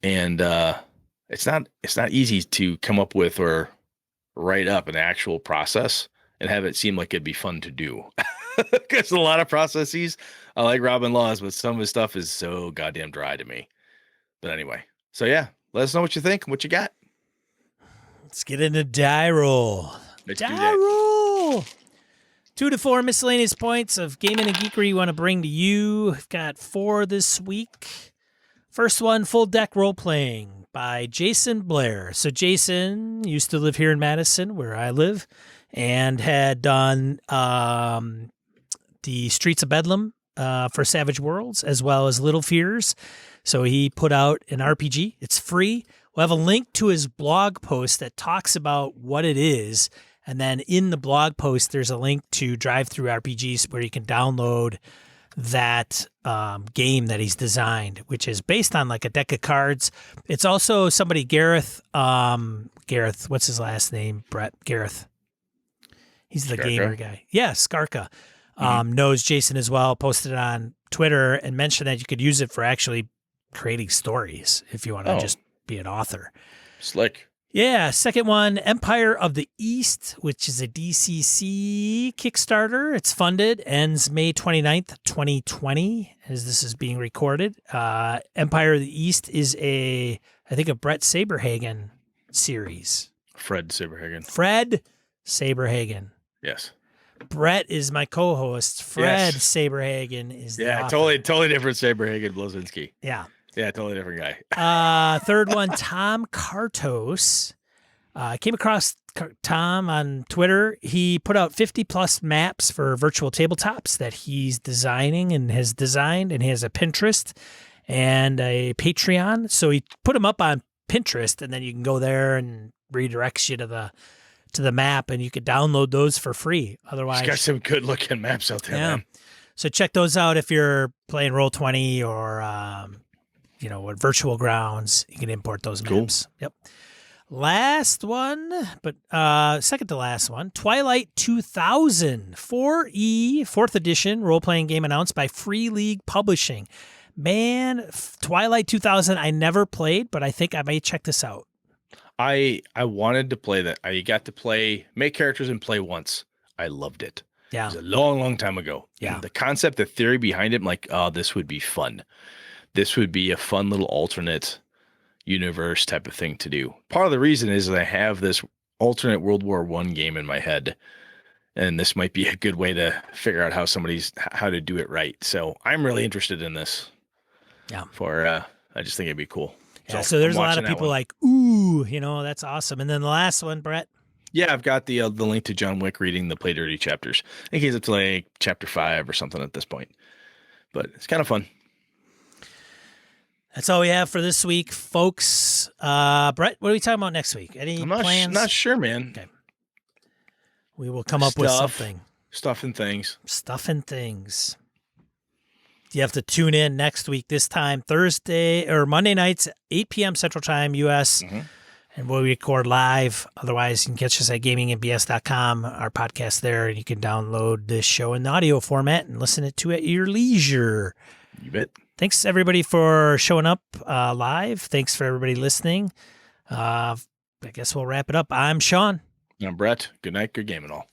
And it's not easy to come up with or write up an actual process and have it seem like it'd be fun to do. Because a lot of processes, I like Robin Laws, but some of his stuff is so goddamn dry to me. But anyway, so yeah, let us know what you think, what you got. Let's get into die roll. Let's die do that. roll. 2 to 4 miscellaneous points of gaming and geekery you want to bring to you. I've got 4 this week. First one, Full Deck Role Playing by Jason Blair. So Jason used to live here in Madison, where I live, and had done the Streets of Bedlam for Savage Worlds, as well as Little Fears. So he put out an RPG. It's free. We'll have a link to his blog post that talks about what it is. And then in the blog post, there's a link to Drive Through RPGs where you can download that game that he's designed, which is based on like a deck of cards. It's also somebody, Gareth, what's his last name? Brett Gareth. He's the gamer guy. Yeah, Skarka. Knows Jason as well, posted it on Twitter and mentioned that you could use it for actually creating stories if you want to just be an author. Slick. Yeah, second one, Empire of the East, which is a DCC Kickstarter. It's funded, ends May 29th, 2020, as this is being recorded. Empire of the East is I think a Brett Saberhagen series. Fred Saberhagen. Yes. Brett is my co-host. Fred Saberhagen is the author. totally different Saberhagen Blazinski. Yeah. Yeah, totally different guy. Third one, Tom Kartos. I came across Tom on Twitter. He put out 50 plus maps for virtual tabletops that he's designing and has designed, and he has a Pinterest and a Patreon. So he put them up on Pinterest, and then you can go there and redirects you to the map, and you could download those for free. Otherwise, he's got some good looking maps out there, man. So check those out if you're playing Roll20 or what Virtual Grounds. You can import those maps. Yep. Last one, but second to last one, Twilight 2000 4E 4th edition role-playing game announced by Free League Publishing. Man, Twilight 2000 I never played, but I think I may check this out. I wanted to play that. I got to make characters and play once. I loved it. Yeah. It was a long, long time ago. Yeah. And the concept, the theory behind it, I'm like, oh, this would be fun. This would be a fun little alternate universe type of thing to do. Part of the reason is that I have this alternate World War I game in my head, and this might be a good way to figure out how to do it right. So I'm really interested in this. Yeah. I just think it'd be cool. Yeah. So there's a lot of people like, ooh, that's awesome. And then the last one, Brett. Yeah, I've got the link to John Wick reading the Play Dirty chapters. I think he's up to like chapter 5 or something at this point, but it's kind of fun. That's all we have for this week, folks. Brett, what are we talking about next week? Any plans? I'm not sure, man. Okay. We will come up with something. Stuff and things. Stuff and things. you have to tune in next week, this time Thursday or Monday nights, 8 p.m. Central Time, U.S., and we'll record live. Otherwise, you can catch us at gamingmbs.com, our podcast there, and you can download this show in the audio format and listen to it at your leisure. You bet. Thanks, everybody, for showing up live. Thanks for everybody listening. I guess we'll wrap it up. I'm Sean. I'm Brett. Good night. Good gaming all.